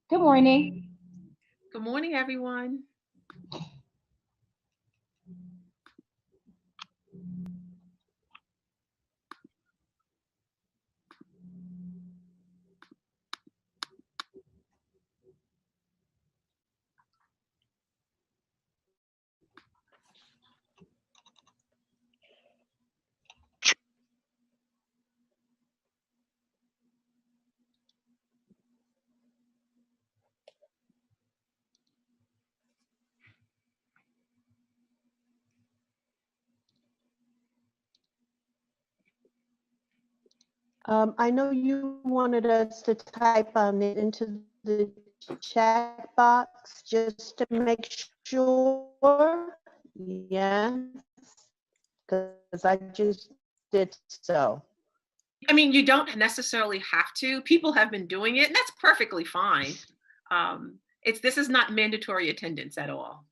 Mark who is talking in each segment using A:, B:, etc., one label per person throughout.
A: Good morning.
B: Good morning, everyone.
C: I know you wanted us to type it into the chat box just to make sure. Yes, because I just did so.
B: I mean, you don't necessarily have to. People have been doing it, and that's perfectly fine. This is not mandatory attendance at all.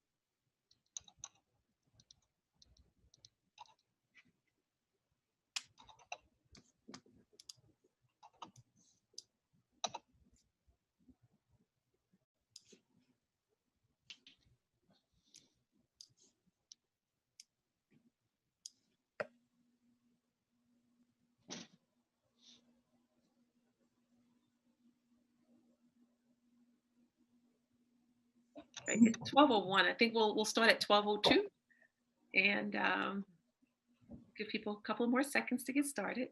B: Right, it's 12:01. I think we'll start at 12:02, and give people a couple more seconds to get started.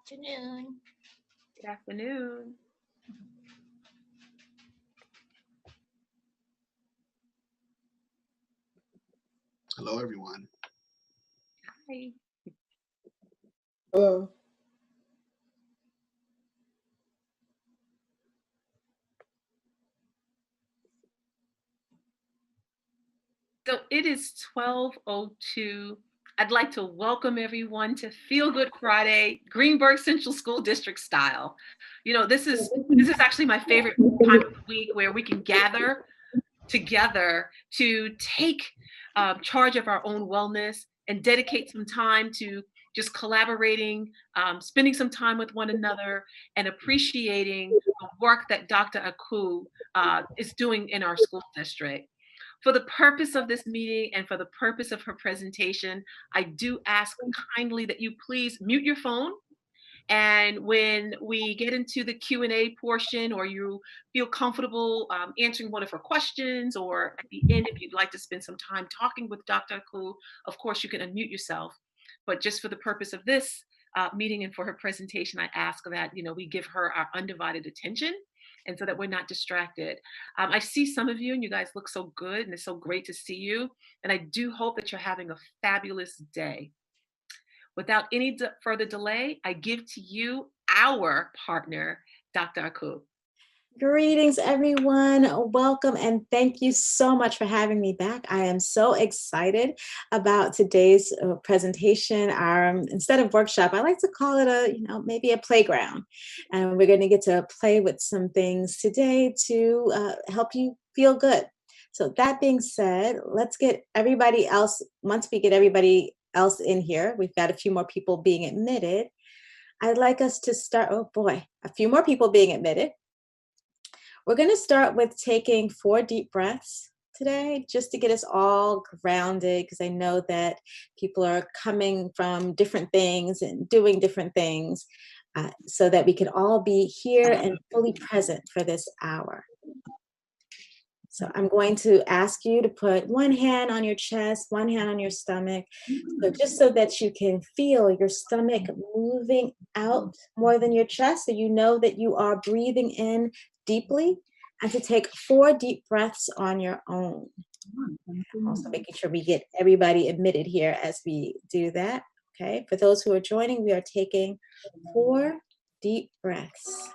D: Afternoon.
B: Good afternoon.
E: Hello, everyone.
B: Hi.
D: Hello.
B: So it is 12:02. I'd like to welcome everyone to Feel Good Friday, Greenberg Central School District style. You know, this is actually my favorite time of the week where we can gather together to take charge of our own wellness and dedicate some time to just collaborating, spending some time with one another, and appreciating the work that Dr. Akhu is doing in our school district. For the purpose of this meeting and for the purpose of her presentation, I do ask kindly that you please mute your phone. And when we get into the Q&A portion, or you feel comfortable answering one of her questions, or at the end, if you'd like to spend some time talking with Dr. Akhu, of course, you can unmute yourself. But just for the purpose of this meeting and for her presentation, I ask that, we give her our undivided attention, and so that we're not distracted. I see some of you, and you guys look so good, and it's so great to see you. And I do hope that you're having a fabulous day. Without any further delay, I give to you our partner, Dr. Akhu.
D: Greetings, everyone. Welcome and thank you so much for having me back. I am so excited about today's presentation. Instead of workshop, I like to call it maybe a playground. And we're going to get to play with some things today to help you feel good. So that being said, let's get everybody else. Once we get everybody else in here, we've got a few more people being admitted. I'd like us to start. Oh boy, a few more people being admitted. We're going to start with taking 4 deep breaths today, just to get us all grounded, because I know that people are coming from different things and doing different things, so that we can all be here and fully present for this hour. So I'm going to ask you to put one hand on your chest, one hand on your stomach, just so that you can feel your stomach moving out more than your chest, so you know that you are breathing in deeply, and to take 4 deep breaths on your own. Also making sure we get everybody admitted here as we do that. Okay, for those who are joining, we are taking 4 deep breaths.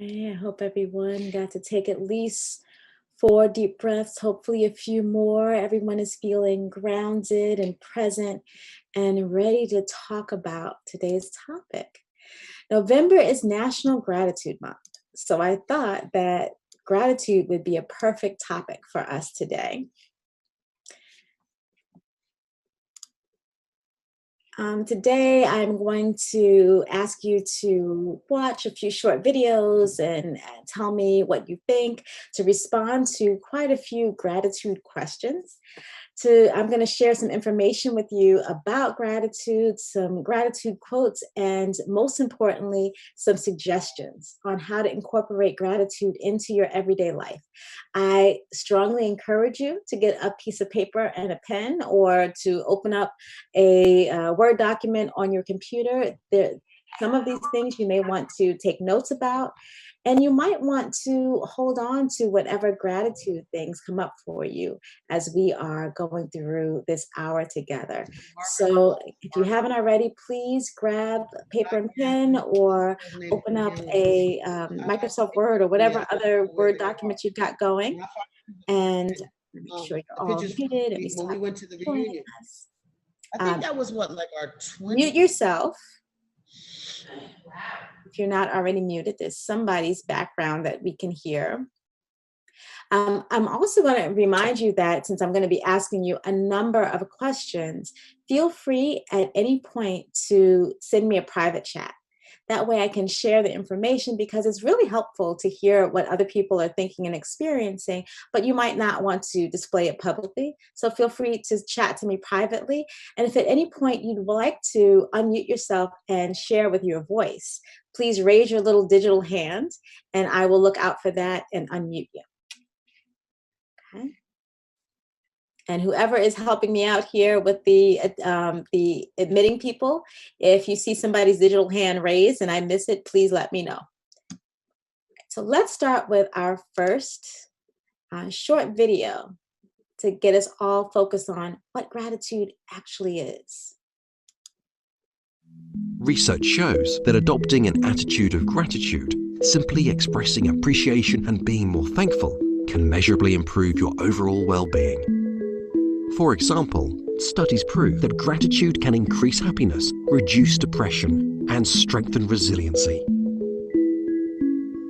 D: Okay, I hope everyone got to take at least 4 deep breaths, hopefully a few more. Everyone is feeling grounded and present and ready to talk about today's topic. November is National Gratitude Month, so I thought that gratitude would be a perfect topic for us today. Today, I'm going to ask you to watch a few short videos and tell me what you think, to respond to quite a few gratitude questions. I'm going to share some information with you about gratitude, some gratitude quotes, and most importantly, some suggestions on how to incorporate gratitude into your everyday life. I strongly encourage you to get a piece of paper and a pen, or to open up a Word document on your computer. Some of these things you may want to take notes about, and you might want to hold on to whatever gratitude things come up for you as we are going through this hour together. So if you haven't already, please grab paper and pen, or open up a Microsoft Word or whatever other Word documents you've got going, and make sure you're all muted and we
A: when we went to the reunion.
D: us.
A: I think that was what, like our 20th?
D: Mute yourself. If you're not already muted, there's somebody's background that we can hear. I'm also going to remind you that since I'm going to be asking you a number of questions, feel free at any point to send me a private chat. That way I can share the information, because it's really helpful to hear what other people are thinking and experiencing, but you might not want to display it publicly. So feel free to chat to me privately. And if at any point you'd like to unmute yourself and share with your voice, please raise your little digital hand and I will look out for that and unmute you. Okay. And whoever is helping me out here with the admitting people, if you see somebody's digital hand raised and I miss it, please let me know. So let's start with our first short video to get us all focused on what gratitude actually is.
F: Research shows that adopting an attitude of gratitude, simply expressing appreciation and being more thankful, can measurably improve your overall well-being. For example, studies prove that gratitude can increase happiness, reduce depression, and strengthen resiliency.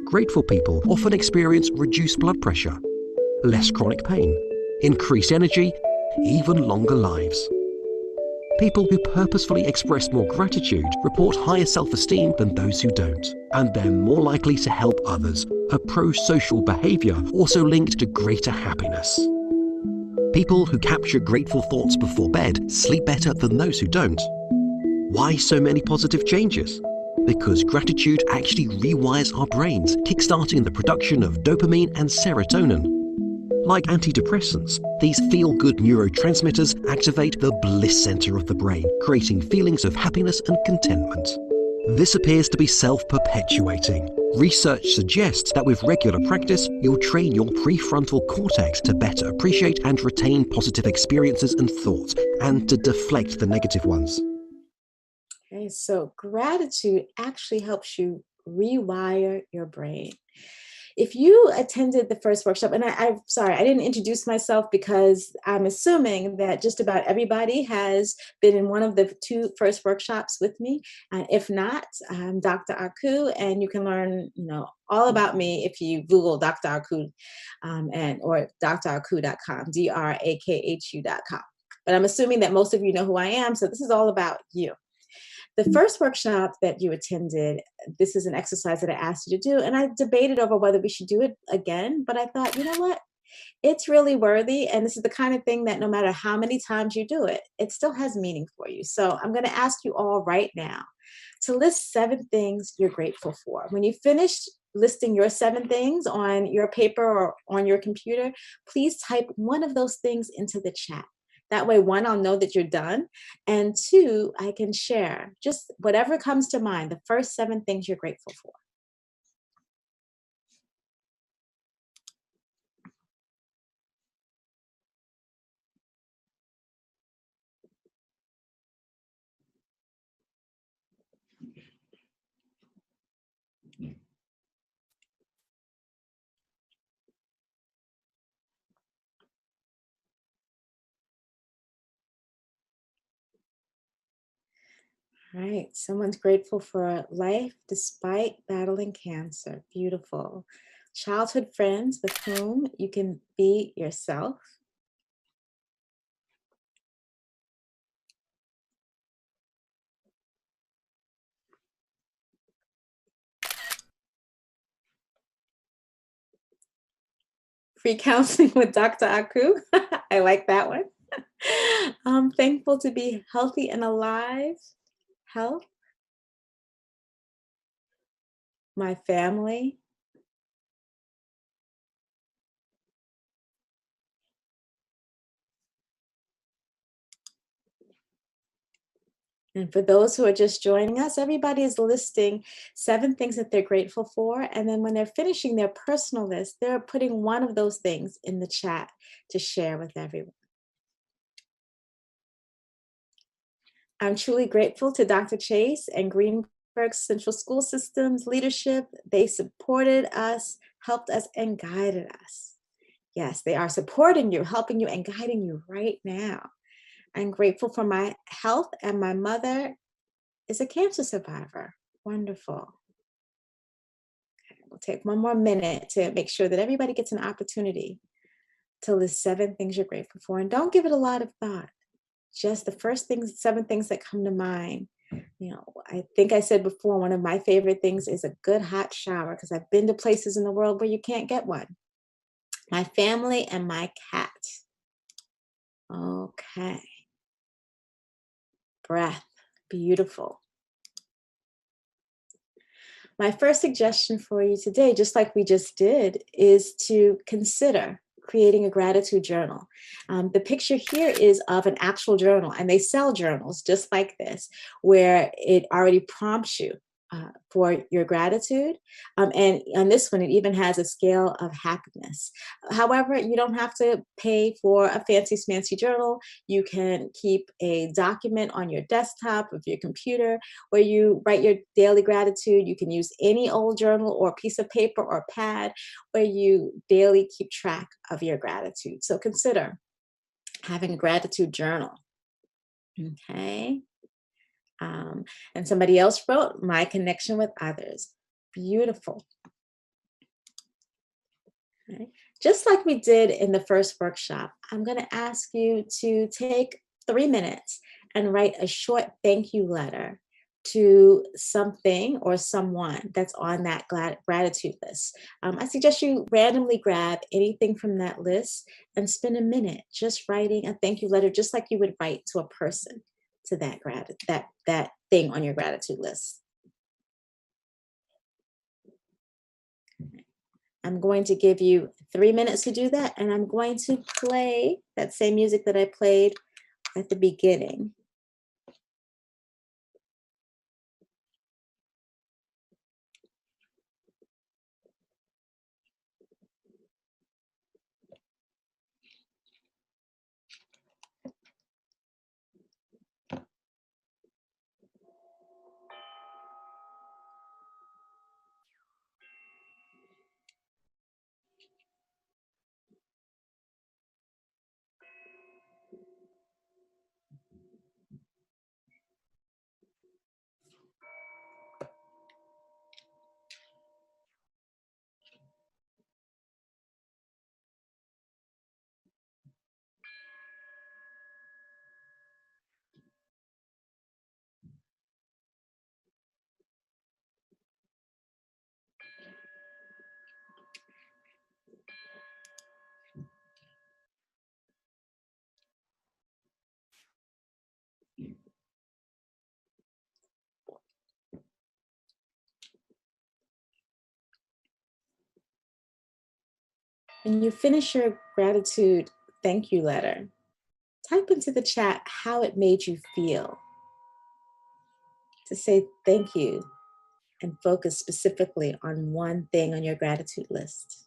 F: Grateful people often experience reduced blood pressure, less chronic pain, increased energy, even longer lives. People who purposefully express more gratitude report higher self-esteem than those who don't, and they're more likely to help others, a pro-social behavior also linked to greater happiness. People who capture grateful thoughts before bed sleep better than those who don't. Why so many positive changes? Because gratitude actually rewires our brains, kickstarting the production of dopamine and serotonin. Like antidepressants, these feel-good neurotransmitters activate the bliss center of the brain, creating feelings of happiness and contentment. This appears to be self-perpetuating. Research suggests that with regular practice, you'll train your prefrontal cortex to better appreciate and retain positive experiences and thoughts, and to deflect the negative ones.
D: Okay, so gratitude actually helps you rewire your brain. If you attended the first workshop, and I'm sorry, I didn't introduce myself because I'm assuming that just about everybody has been in one of the 2 first workshops with me. If not, I'm Dr. Akhu, and you can learn, all about me if you Google Dr. Akhu or drakhu.com, drakhu.com. But I'm assuming that most of you know who I am, so this is all about you. The first workshop that you attended, this is an exercise that I asked you to do, and I debated over whether we should do it again, but I thought, you know what? It's really worthy, and this is the kind of thing that no matter how many times you do it, it still has meaning for you. So I'm going to ask you all right now to list 7 things you're grateful for. When you finish listing your 7 things on your paper or on your computer, please type one of those things into the chat. That way, 1, I'll know that you're done, and 2, I can share just whatever comes to mind, the first 7 things you're grateful for. Right. Someone's grateful for life despite battling cancer. Beautiful. Childhood friends with whom you can be yourself. Free counseling with Dr. Akhu. I like that one. I'm thankful to be healthy and alive. Health, my family. And for those who are just joining us, everybody is listing 7 things that they're grateful for. And then when they're finishing their personal list, they're putting one of those things in the chat to share with everyone. I'm truly grateful to Dr. Chase and Greenberg Central School System's leadership. They supported us, helped us, and guided us. Yes, they are supporting you, helping you, and guiding you right now. I'm grateful for my health, and my mother is a cancer survivor. Wonderful. Okay, we'll take one more minute to make sure that everybody gets an opportunity to list 7 things you're grateful for. And don't give it a lot of thought. Just the first things, 7 things that come to mind. You know, I think I said before, one of my favorite things is a good hot shower because I've been to places in the world where you can't get one. My family and my cat. Okay. Breath. Beautiful. My first suggestion for you today, just like we just did, is to consider creating a gratitude journal. The picture here is of an actual journal, and they sell journals just like this, where it already prompts you for your gratitude. And on this one, it even has a scale of happiness. However, you don't have to pay for a fancy smancy journal. You can keep a document on your desktop of your computer where you write your daily gratitude. You can use any old journal or piece of paper or pad where you daily keep track of your gratitude. So consider having a gratitude journal. Okay. And somebody else wrote, my connection with others. Beautiful. Okay. Just like we did in the first workshop, I'm going to ask you to take 3 minutes and write a short thank you letter to something or someone that's on that gratitude list. I suggest you randomly grab anything from that list and spend a minute just writing a thank you letter, just like you would write to a person, to that thing on your gratitude list. I'm going to give you 3 minutes to do that, and I'm going to play that same music that I played at the beginning. When you finish your gratitude thank you letter, type into the chat how it made you feel. To say thank you and focus specifically on one thing on your gratitude list.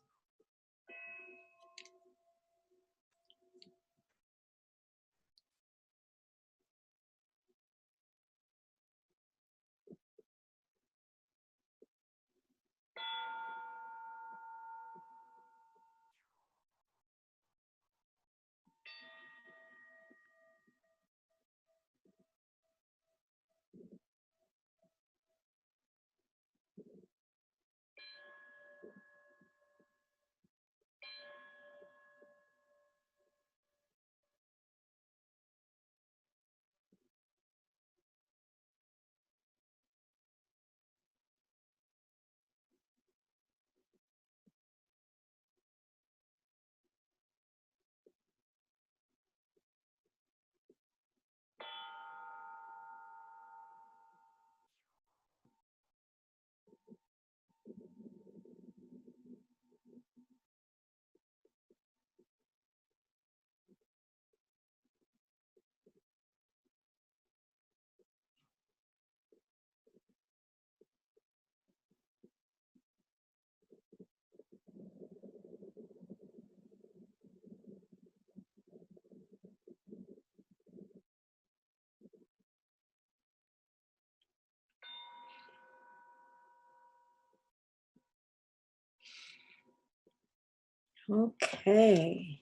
D: Okay.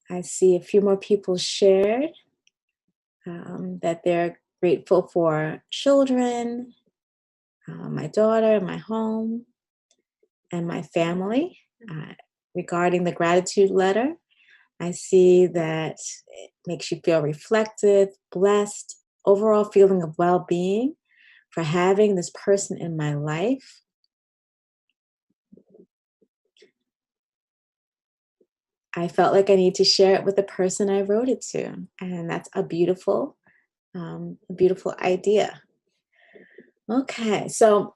D: I see a few more people shared that they're grateful for children, my daughter, my home, and my family. Regarding the gratitude letter, I see that it makes you feel reflective, blessed, overall feeling of well-being for having this person in my life. I felt like I need to share it with the person I wrote it to, and that's a beautiful idea. Okay, so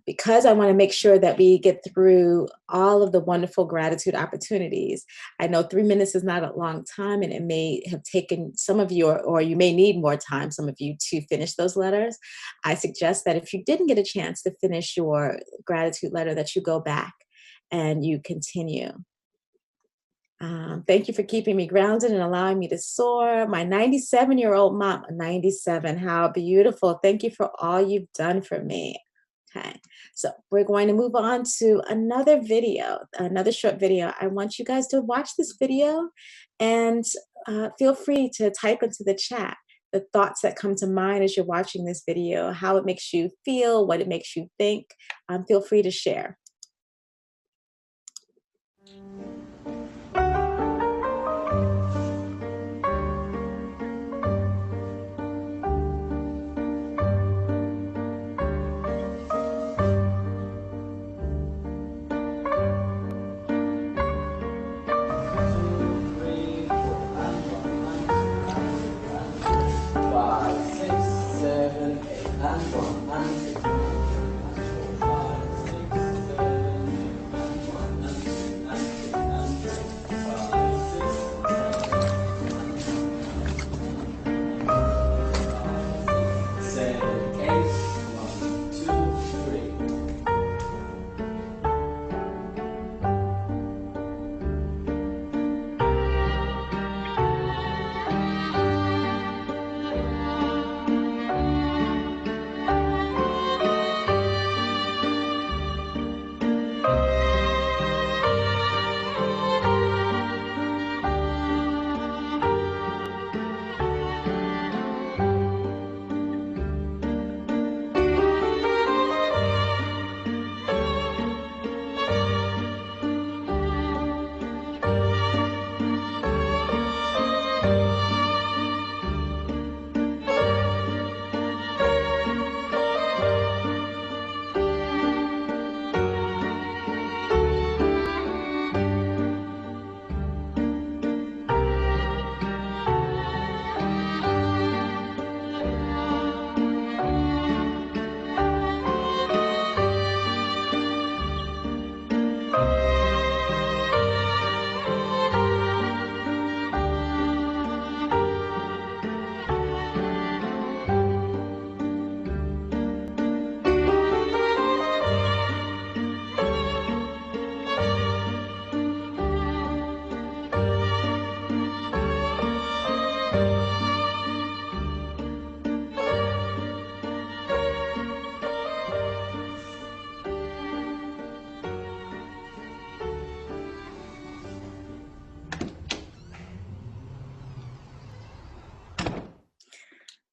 D: because I want to make sure that we get through all of the wonderful gratitude opportunities, I know 3 minutes is not a long time, and it may have taken some of you, or you may need more time, some of you, to finish those letters. I suggest that if you didn't get a chance to finish your gratitude letter, that you go back and you continue. Thank you for keeping me grounded and allowing me to soar. My 97-year-old mom, 97, how beautiful. Thank you for all you've done for me. Okay, so we're going to move on to another video, another short video. I want you guys to watch this video and feel free to type into the chat the thoughts that come to mind as you're watching this video, how it makes you feel, what it makes you think. Feel free to share.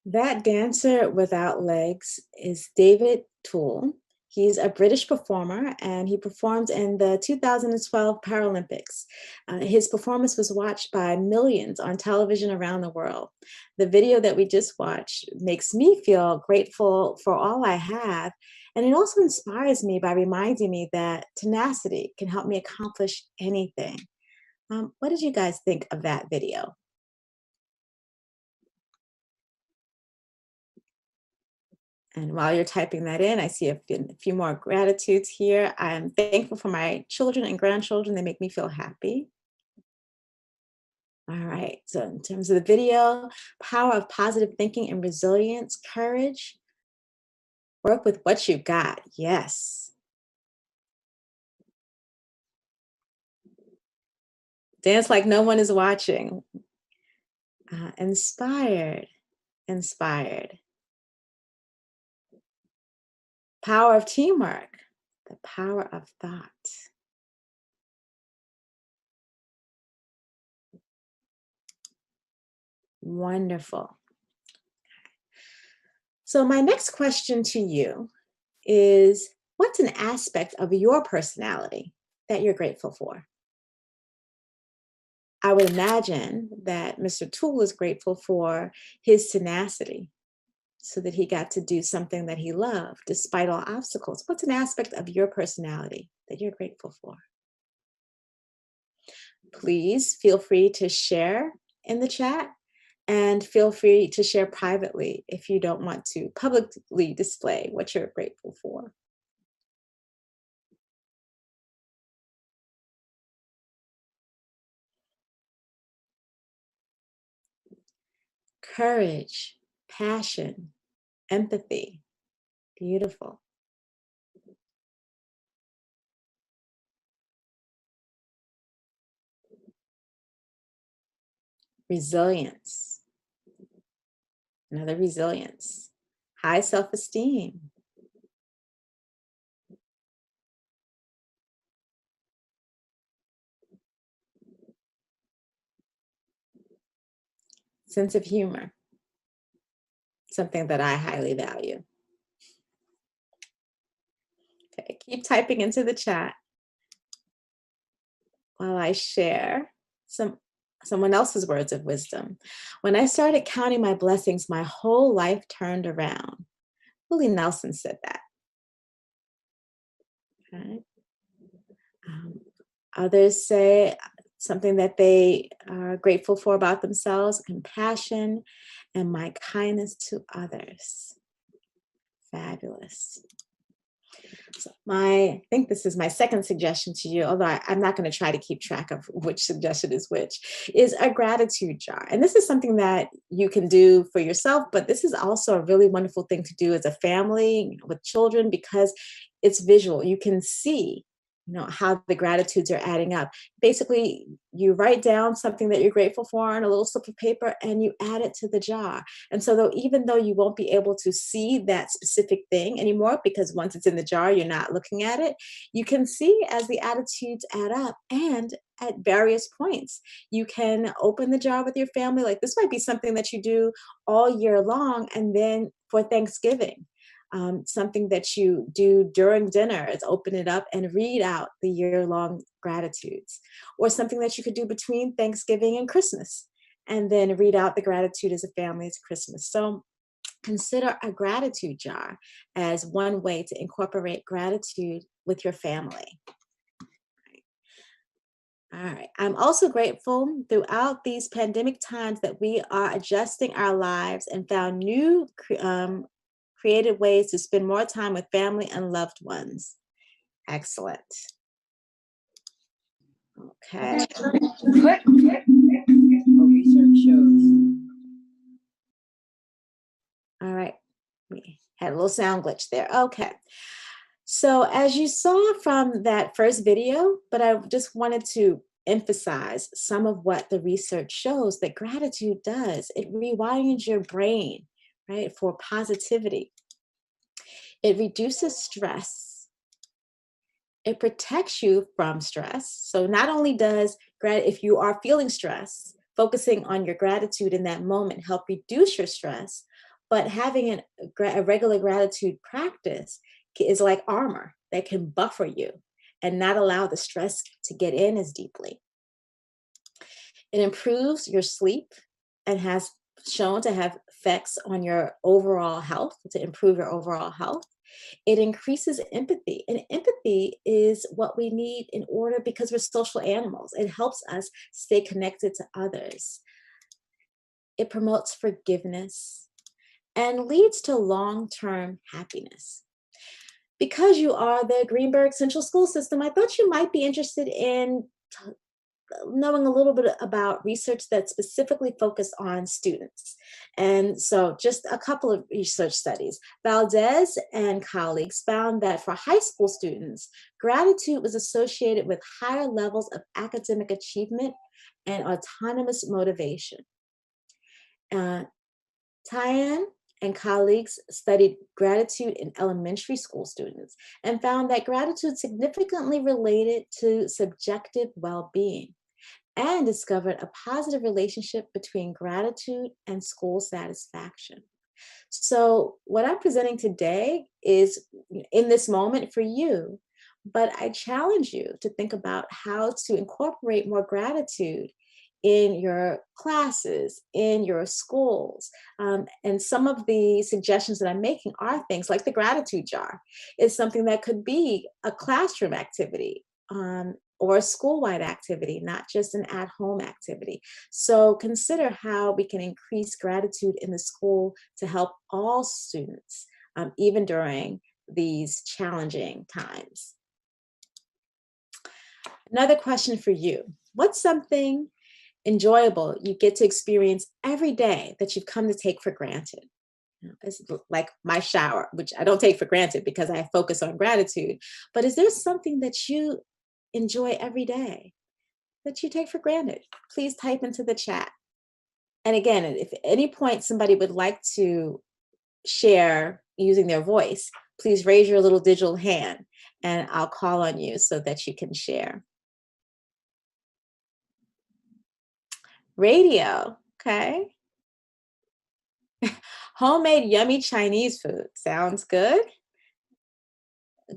D: That dancer without legs is David Toole. He's a British performer and he performed in the 2012 Paralympics. His performance was watched by millions on television around the world. The video that we just watched makes me feel grateful for all I have, and it also inspires me by reminding me that tenacity can help me accomplish anything. What did you guys think of that video? And while you're typing that in, I see a few more gratitudes here. I'm thankful for my children and grandchildren. They make me feel happy. All right, so in terms of the video, power of positive thinking and resilience, courage, work with what you got. Yes. Dance like no one is watching. Inspired, inspired. Power of teamwork, the power of thought. Wonderful. So my next question to you is, what's an aspect of your personality that you're grateful for? I would imagine that Mr. Toole is grateful for his tenacity so that he got to do something that he loved despite all obstacles. What's an aspect of your personality that you're grateful for? Please feel free to share in the chat, and feel free to share privately if you don't want to publicly display what you're grateful for. Courage, passion, empathy. Beautiful. Resilience. Another resilience. High self-esteem. Sense of humor. Something that I highly value. Okay, keep typing into the chat while I share someone else's words of wisdom. When I started counting my blessings, my whole life turned around. Willie Nelson said that. Okay. Others say something that they are grateful for about themselves: compassion and my kindness to others. Fabulous. So I think this is my second suggestion to you, although I'm not going to try to keep track of which suggestion is which, is a gratitude jar. And this is something that you can do for yourself, but this is also a really wonderful thing to do as a family with children, because it's visual. You can see, how the gratitudes are adding up. Basically, you write down something that you're grateful for on a little slip of paper and you add it to the jar. And so even though you won't be able to see that specific thing anymore, because once it's in the jar, you're not looking at it, you can see as the attitudes add up. And at various points, you can open the jar with your family. Like, this might be something that you do all year long. And then for Thanksgiving, something that you do during dinner is open it up and read out the year-long gratitudes, or something that you could do between Thanksgiving and Christmas, and then read out the gratitude as a family at Christmas. So consider a gratitude jar as one way to incorporate gratitude with your family. All right. I'm also grateful throughout these pandemic times that we are adjusting our lives and found new creative ways to spend more time with family and loved ones. Excellent. Okay.
A: Research shows.
D: All right. We had a little sound glitch there. Okay. So as you saw from that first video, but I just wanted to emphasize some of what the research shows that gratitude does. It rewires your brain, right, for positivity. It reduces stress. It protects you from stress. So not only does, if you are feeling stress, focusing on your gratitude in that moment help reduce your stress, but having a regular gratitude practice is like armor that can buffer you and not allow the stress to get in as deeply. It improves your sleep and has shown to have effects on your overall health, to improve your overall health. It increases empathy, and empathy is what we need in order, because we're social animals. It helps us stay connected to others. It promotes forgiveness and leads to long-term happiness. Because you are the Greenberg Central School System, I thought you might be interested in knowing a little bit about research that specifically focused on students. And so just a couple of research studies. Valdez and colleagues found that for high school students, gratitude was associated with higher levels of academic achievement and autonomous motivation. Tyan and colleagues studied gratitude in elementary school students and found that gratitude significantly related to subjective well-being. and discovered a positive relationship between gratitude and school satisfaction. So, what I'm presenting today is in this moment for you, but I challenge you to think about how to incorporate more gratitude in your classes, in your schools. And some of the suggestions that I'm making are things like the gratitude jar is something that could be a classroom activity. Or a school-wide activity, not just an at-home activity. So consider how we can increase gratitude in the school to help all students, even during these challenging times. Another question for you. What's something enjoyable you get to experience every day that you've come to take for granted? It's like my shower, which I don't take for granted because I focus on gratitude. But is there something that you enjoy every day that you take for granted? Please type into the chat. And again, if at any point somebody would like to share using their voice, please raise your little digital hand and I'll call on you so that you can share. Radio, okay. Homemade yummy Chinese food, sounds good.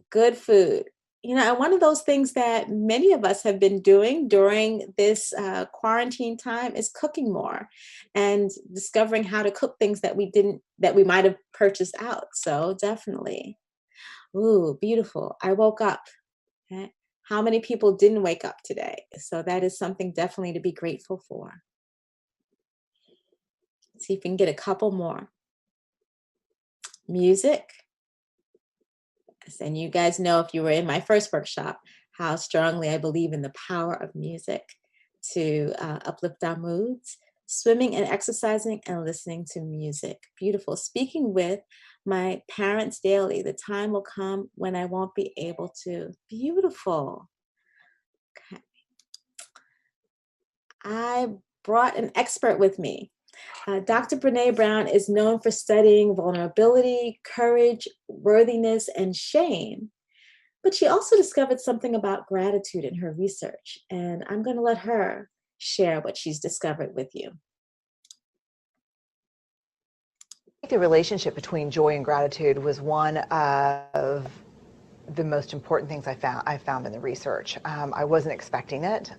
D: Good food. And one of those things that many of us have been doing during this quarantine time is cooking more and discovering how to cook things that we might have purchased out. So definitely. Ooh, beautiful. I woke up. Okay. How many people didn't wake up today? So that is something definitely to be grateful for. Let's see if we can get a couple more. Music. And you guys know, if you were in my first workshop, how strongly I believe in the power of music to uplift our moods. Swimming and exercising and listening to music. Beautiful. Speaking with my parents daily. The time will come when I won't be able to. Beautiful. Okay. I brought an expert with me. Dr. Brene Brown is known for studying vulnerability, courage, worthiness, and shame. But she also discovered something about gratitude in her research, and I'm going to let her share what she's discovered with you.
G: The relationship between joy and gratitude was one of the most important things I found in the research. I wasn't expecting it.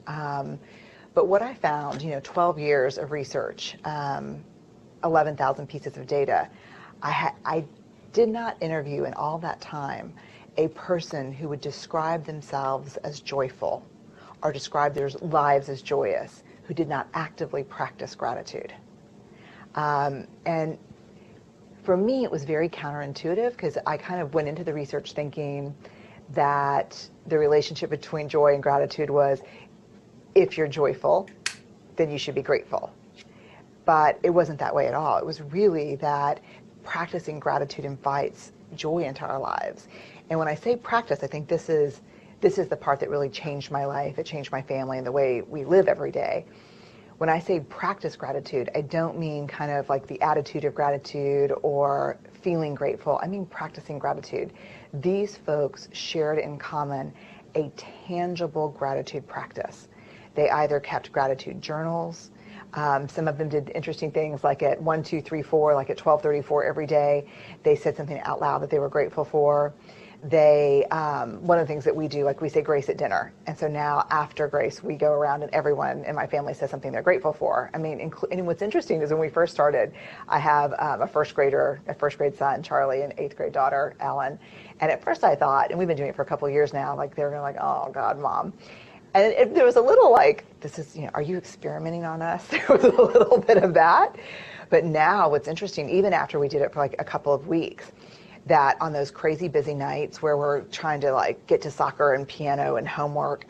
G: But what I found, 12 years of research, 11,000 pieces of data, I did not interview in all that time a person who would describe themselves as joyful or describe their lives as joyous, who did not actively practice gratitude. And for me, it was very counterintuitive because I kind of went into the research thinking that the relationship between joy and gratitude was, if you're joyful, then you should be grateful. But it wasn't that way at all. It was really that practicing gratitude invites joy into our lives. And when I say practice, I think this is the part that really changed my life. It changed my family and the way we live every day. When I say practice gratitude, I don't mean kind of like the attitude of gratitude or feeling grateful. I mean practicing gratitude. These folks shared in common a tangible gratitude practice. They either kept gratitude journals. Some of them did interesting things like at 1, 2, 3, 4, like at 12:34 every day, they said something out loud that they were grateful for. They, one of the things that we do, like we say grace at dinner. And so now after grace, we go around and everyone in my family says something they're grateful for. I mean, and what's interesting is when we first started, I have a first grade son, Charlie, and 8th grade daughter, Ellen. And at first I thought, and we've been doing it for a couple of years now, like they're going like, oh God, Mom. And there was a little like, this is, are you experimenting on us? There was a little bit of that. But now what's interesting, even after we did it for like a couple of weeks, that on those crazy busy nights where we're trying to like get to soccer and piano and homework,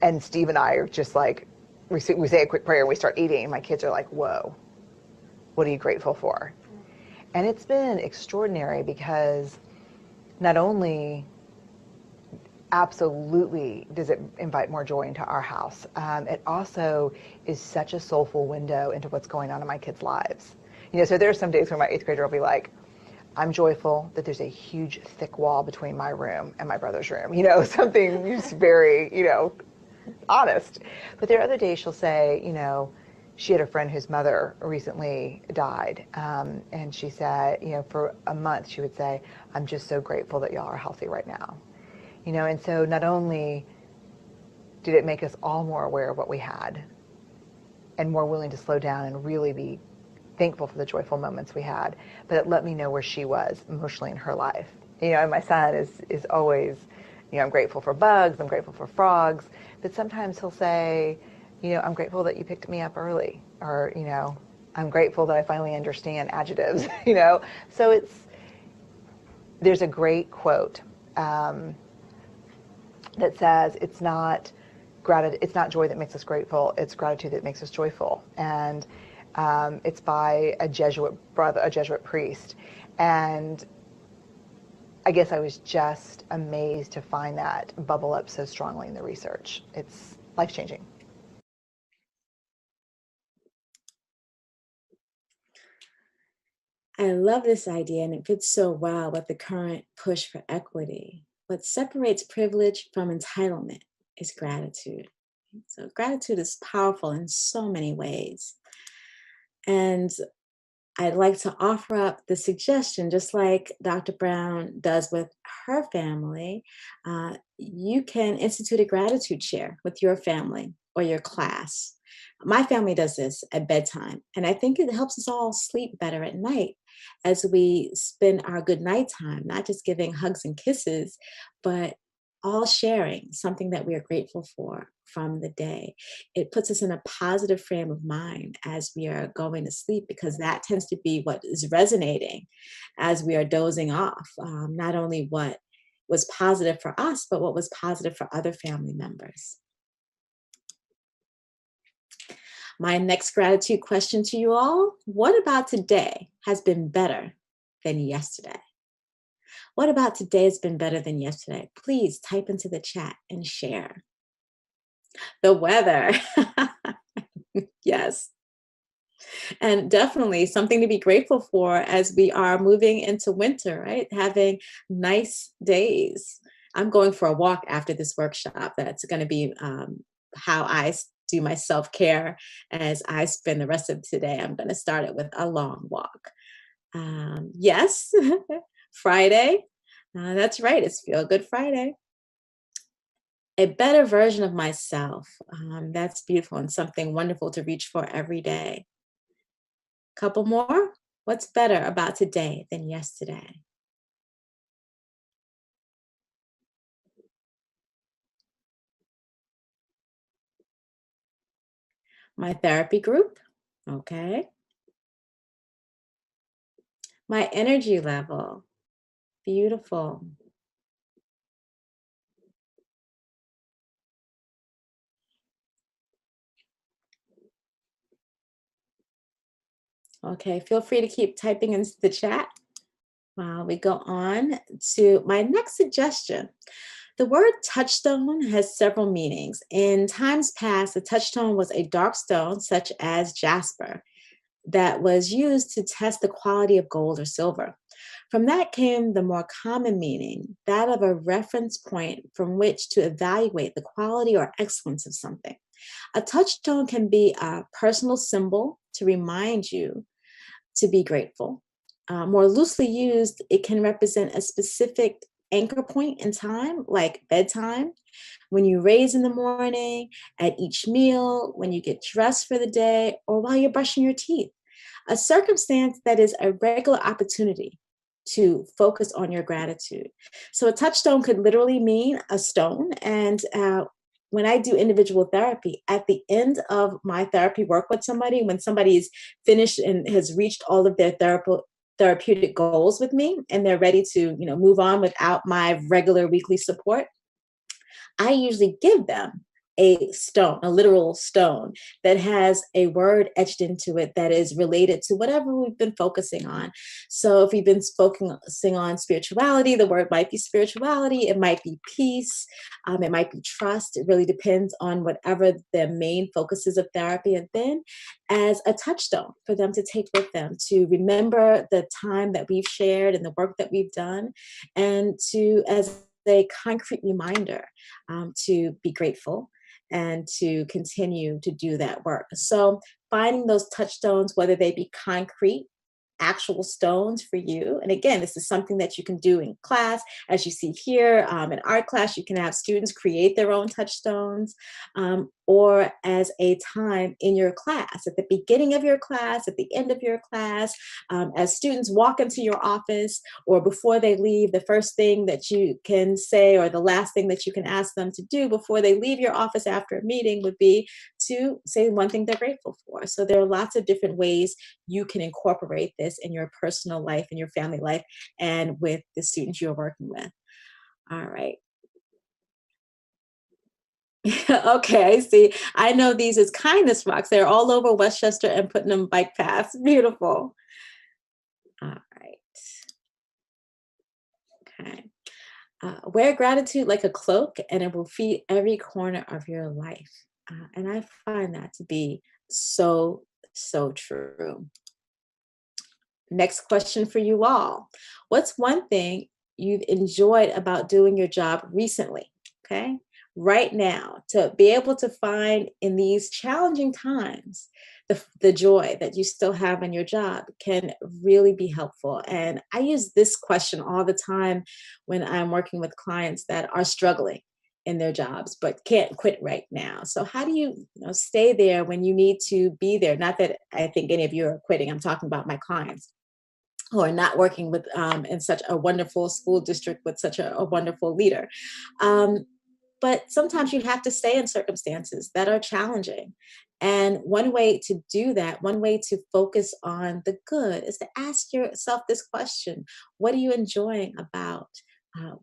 G: and Steve and I are just like, we say a quick prayer and we start eating, and my kids are like, whoa, what are you grateful for? And it's been extraordinary because not only absolutely does it invite more joy into our house, it also is such a soulful window into what's going on in my kids' lives. So there are some days where my 8th grader will be like, I'm joyful that there's a huge thick wall between my room and my brother's room. Something just very, honest. But there are other days she'll say, she had a friend whose mother recently died. And she said, for a month she would say, I'm just so grateful that y'all are healthy right now. And so not only did it make us all more aware of what we had and more willing to slow down and really be thankful for the joyful moments we had, but it let me know where she was emotionally in her life. And my son is always, I'm grateful for bugs, I'm grateful for frogs, but sometimes he'll say, I'm grateful that you picked me up early, or, I'm grateful that I finally understand adjectives, So there's a great quote that says, it's not joy that makes us grateful, it's gratitude that makes us joyful. And it's by a Jesuit priest. And I guess I was just amazed to find that bubble up so strongly in the research. It's life-changing.
D: I love this idea, and it fits so well with the current push for equity. What separates privilege from entitlement is gratitude. So gratitude is powerful in so many ways. And I'd like to offer up the suggestion, just like Dr. Brown does with her family, you can institute a gratitude share with your family or your class. My family does this at bedtime, and I think it helps us all sleep better at night as we spend our good night time, not just giving hugs and kisses, but all sharing something that we are grateful for from the day. It puts us in a positive frame of mind as we are going to sleep, because that tends to be what is resonating as we are dozing off. Not only what was positive for us, but what was positive for other family members. My next gratitude question to you all: what about today has been better than yesterday? What about today has been better than yesterday? Please type into the chat and share. The weather. Yes. And definitely something to be grateful for as we are moving into winter, right? Having nice days. I'm going for a walk after this workshop. That's going to be how I do my self-care as I spend the rest of today. I'm going to start it with a long walk. Yes, Friday. That's right. It's Feel Good Friday. A better version of myself. That's beautiful and something wonderful to reach for every day. Couple more. What's better about today than yesterday? My therapy group. Okay. My energy level. Beautiful. Okay, feel free to keep typing into the chat while we go on to my next suggestion. The word touchstone has several meanings. In times past, a touchstone was a dark stone, such as jasper, that was used to test the quality of gold or silver. From that came the more common meaning, that of a reference point from which to evaluate the quality or excellence of something. A touchstone can be a personal symbol to remind you to be grateful. More loosely used, it can represent a specific anchor point in time, like bedtime, when you raise in the morning, at each meal, when you get dressed for the day, or while you're brushing your teeth. A circumstance that is a regular opportunity to focus on your gratitude. So a touchstone could literally mean a stone. And when I do individual therapy, at the end of my therapy work with somebody, when somebody's finished and has reached all of their therapeutic goals with me, and they're ready to move on without my regular weekly support, I usually give them a stone, a literal stone that has a word etched into it that is related to whatever we've been focusing on. So if we've been focusing on spirituality, the word might be spirituality, it might be peace, it might be trust. It really depends on whatever the main focuses of therapy have been, as a touchstone for them to take with them, to remember the time that we've shared and the work that we've done, and to, as a concrete reminder, to be grateful and to continue to do that work. So finding those touchstones, whether they be concrete, actual stones for you. And again, this is something that you can do in class. As you see here, in art class, you can have students create their own touchstones, or as a time in your class, at the beginning of your class, at the end of your class, as students walk into your office or before they leave, the first thing that you can say or the last thing that you can ask them to do before they leave your office after a meeting would be to say one thing they're grateful for. So there are lots of different ways you can incorporate this in your personal life, in your family life, and with the students you're working with. All right. Okay, I see. I know these as kindness rocks. They're all over Westchester and Putnam bike paths. Beautiful. All right. Okay. Wear gratitude like a cloak, and it will feed every corner of your life. And I find that to be so, so true. Next question for you all. What's one thing you've enjoyed about doing your job recently? Okay. Right now, to be able to find in these challenging times, the joy that you still have in your job can really be helpful. And I use this question all the time when I'm working with clients that are struggling in their jobs but can't quit right now. So how do you, stay there when you need to be there? Not that I think any of you are quitting. I'm talking about my clients who are not working with in such a wonderful school district with such a wonderful leader. But sometimes you have to stay in circumstances that are challenging. And one way to do that, one way to focus on the good is to ask yourself this question: what are you enjoying about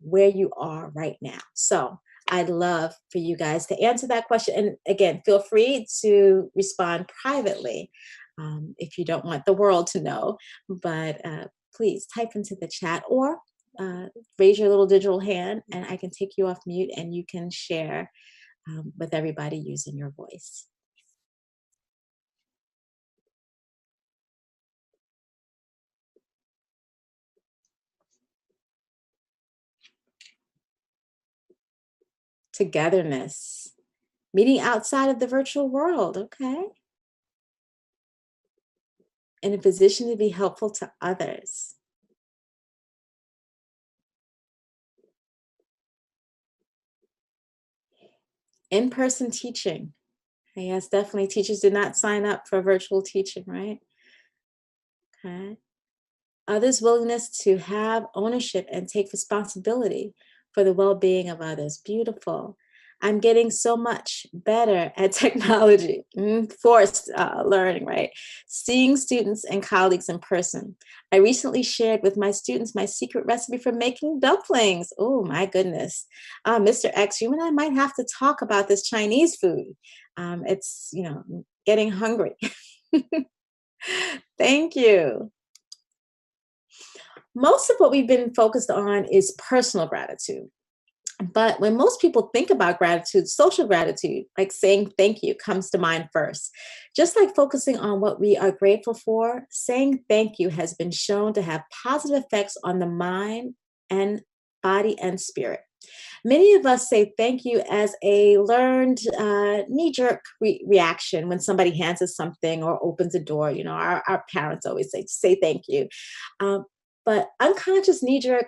D: where you are right now? So I'd love for you guys to answer that question. And again, feel free to respond privately if you don't want the world to know. But please type into the chat or raise your little digital hand and I can take you off mute and you can share with everybody using your voice. Togetherness, meeting outside of the virtual world, okay? In a position to be helpful to others. In-person teaching. Yes, definitely. Teachers did not sign up for virtual teaching, right? Okay. Others' willingness to have ownership and take responsibility for the well-being of others. Beautiful. I'm getting so much better at technology. Forced learning, right? Seeing students and colleagues in person. I recently shared with my students my secret recipe for making dumplings. Oh my goodness. Mr. X, you and I might have to talk about this Chinese food. It's, getting hungry. Thank you. Most of what we've been focused on is personal gratitude. But when most people think about gratitude, social gratitude, like saying thank you, comes to mind first. Just like focusing on what we are grateful for, saying thank you has been shown to have positive effects on the mind and body and spirit. Many of us say thank you as a learned knee-jerk reaction when somebody hands us something or opens a door. Our parents always say thank you. But unconscious knee-jerk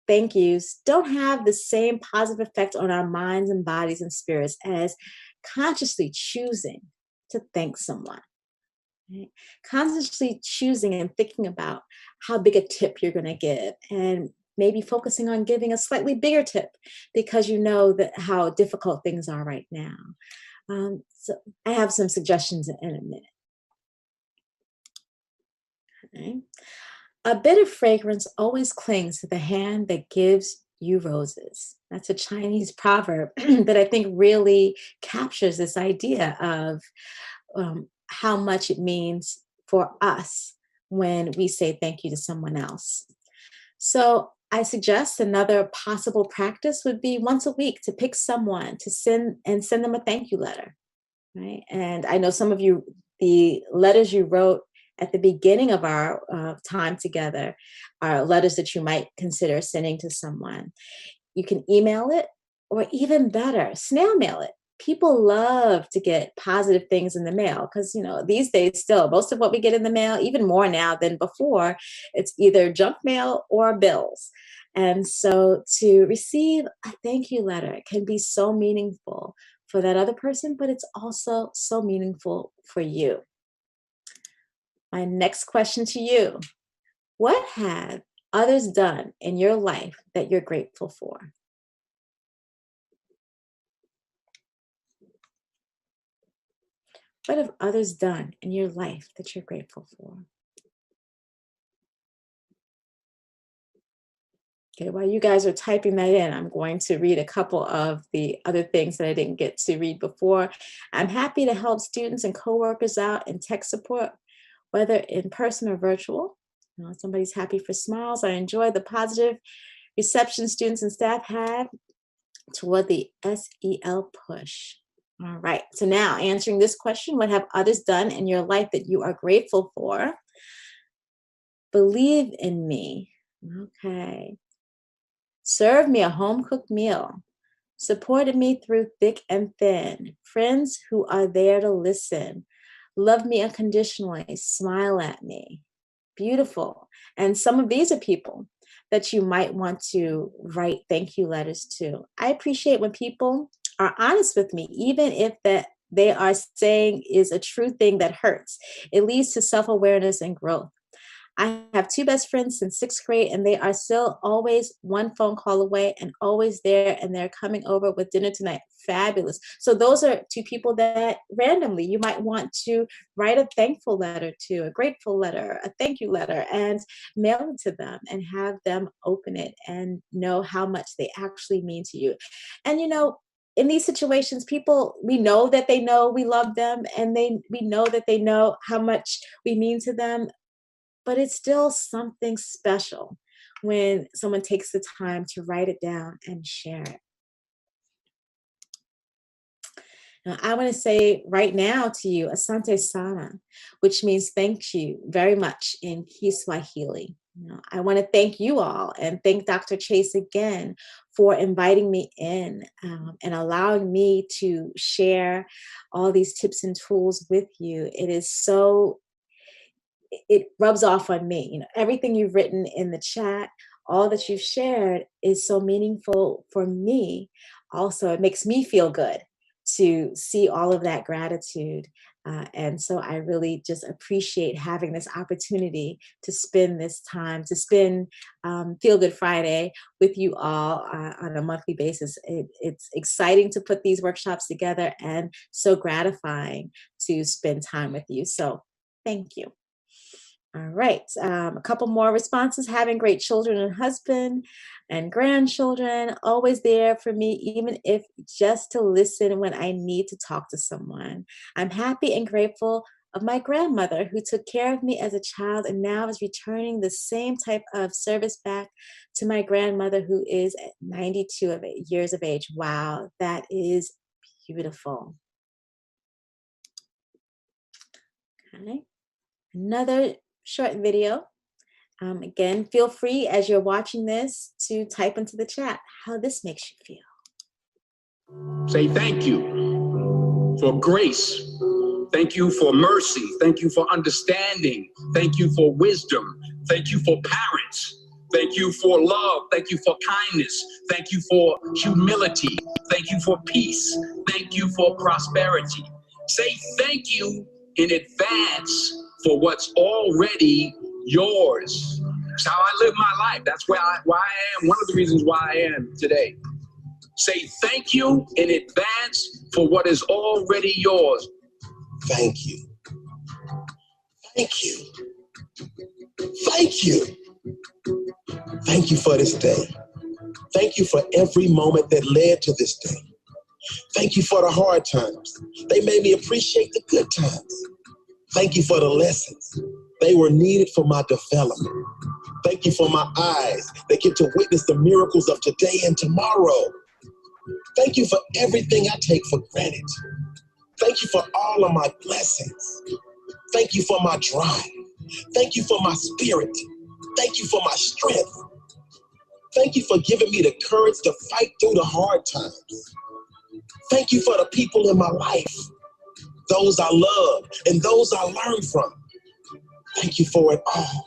D: thank yous don't have the same positive effect on our minds and bodies and spirits as consciously choosing to thank someone. Right? Consciously choosing and thinking about how big a tip you're going to give, and maybe focusing on giving a slightly bigger tip because you know that how difficult things are right now. So I have some suggestions in a minute. Okay. A bit of fragrance always clings to the hand that gives you roses. That's a Chinese proverb that I think really captures this idea of how much it means for us when we say thank you to someone else. So I suggest another possible practice would be once a week to pick someone to send them a thank you letter. Right? And I know some of you, the letters you wrote at the beginning of our time together are letters that you might consider sending to someone. You can email it, or even better, snail mail it. people love to get positive things in the mail because, these days still, most of what we get in the mail, even more now than before, it's either junk mail or bills. And so to receive a thank you letter can be so meaningful for that other person, but it's also so meaningful for you. My next question to you: what have others done in your life that you're grateful for? What have others done in your life that you're grateful for? Okay, while you guys are typing that in, I'm going to read a couple of the other things that I didn't get to read before. I'm happy to help students and coworkers out in tech support, whether in person or virtual. Somebody's happy for smiles. I enjoy the positive reception students and staff have toward the SEL push. All right, so now answering this question: what have others done in your life that you are grateful for? Believe in me. Okay. Served me a home-cooked meal. Supported me through thick and thin. Friends who are there to listen. Love me unconditionally. Smile at me. Beautiful. And some of these are people that you might want to write thank you letters to. I appreciate when people are honest with me, even if that they are saying is a true thing that hurts. It leads to self-awareness and growth. I have two best friends since 6th grade, and they are still always one phone call away and always there, and they're coming over with dinner tonight. Fabulous. So those are two people that randomly you might want to write a thankful letter to, a grateful letter, a thank you letter, and mail it to them and have them open it and know how much they actually mean to you. And in these situations, people, we know that they know we love them, and we know that they know how much we mean to them. But it's still something special when someone takes the time to write it down and share it. Now, I want to say right now to you, Asante Sana, which means thank you very much in Kiswahili. I want to thank you all and thank Dr. Chase again for inviting me in and allowing me to share all these tips and tools with you. It rubs off on me. Everything you've written in the chat, all that you've shared is so meaningful for me. Also, it makes me feel good to see all of that gratitude. And so I really just appreciate having this opportunity to spend this time, to spend Feel Good Friday with you all on a monthly basis. It's exciting to put these workshops together and so gratifying to spend time with you. So thank you. All right, a couple more responses. Having great children and husband and grandchildren, always there for me, even if just to listen when I need to talk to someone. I'm happy and grateful of my grandmother who took care of me as a child and now is returning the same type of service back to my grandmother who is at 92 years of age. Wow, that is beautiful. Okay, another short video. Again, feel free as you're watching this to type into the chat how this makes you feel.
H: Say thank you for grace. Thank you for mercy. Thank you for understanding. Thank you for wisdom. Thank you for parents. Thank you for love. Thank you for kindness. Thank you for humility. Thank you for peace. Thank you for prosperity. Say thank you in advance for what's already yours. It's how I live my life. That's why I am. One of the reasons why I am today. Say thank you in advance for what is already yours.
I: Thank you. Thank you. Thank you. Thank you for this day. Thank you for every moment that led to this day. Thank you for the hard times. They made me appreciate the good times. Thank you for the lessons. They were needed for my development. Thank you for my eyes that get to witness the miracles of today and tomorrow. Thank you for everything I take for granted. Thank you for all of my blessings. Thank you for my drive. Thank you for my spirit. Thank you for my strength. Thank you for giving me the courage to fight through the hard times. Thank you for the people in my life, those I love and those I learn from. Thank you for it all.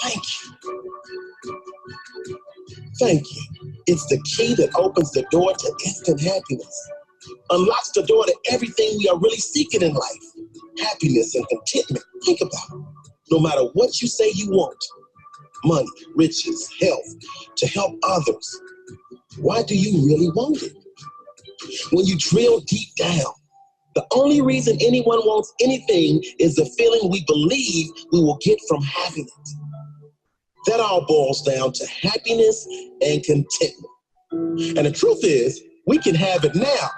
I: Thank you. Thank you. It's the key that opens the door to instant happiness, unlocks the door to everything we are really seeking in life. Happiness and contentment. Think about it. No matter what you say you want, money, riches, health, to help others, why do you really want it? When you drill deep down, the only reason anyone wants anything is the feeling we believe we will get from having it. That all boils down to happiness and contentment. And the truth is, we can have it now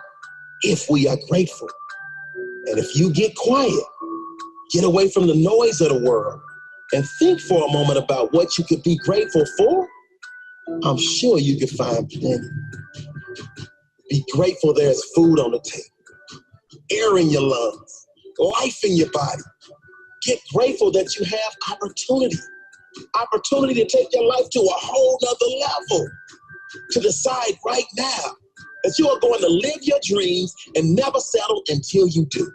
I: if we are grateful. And if you get quiet, get away from the noise of the world, and think for a moment about what you could be grateful for, I'm sure you could find plenty. Be grateful there's food on the table, air in your lungs, life in your body. Get grateful that you have opportunity to take your life to a whole nother level, to decide right now that you are going to live your dreams and never settle until you do.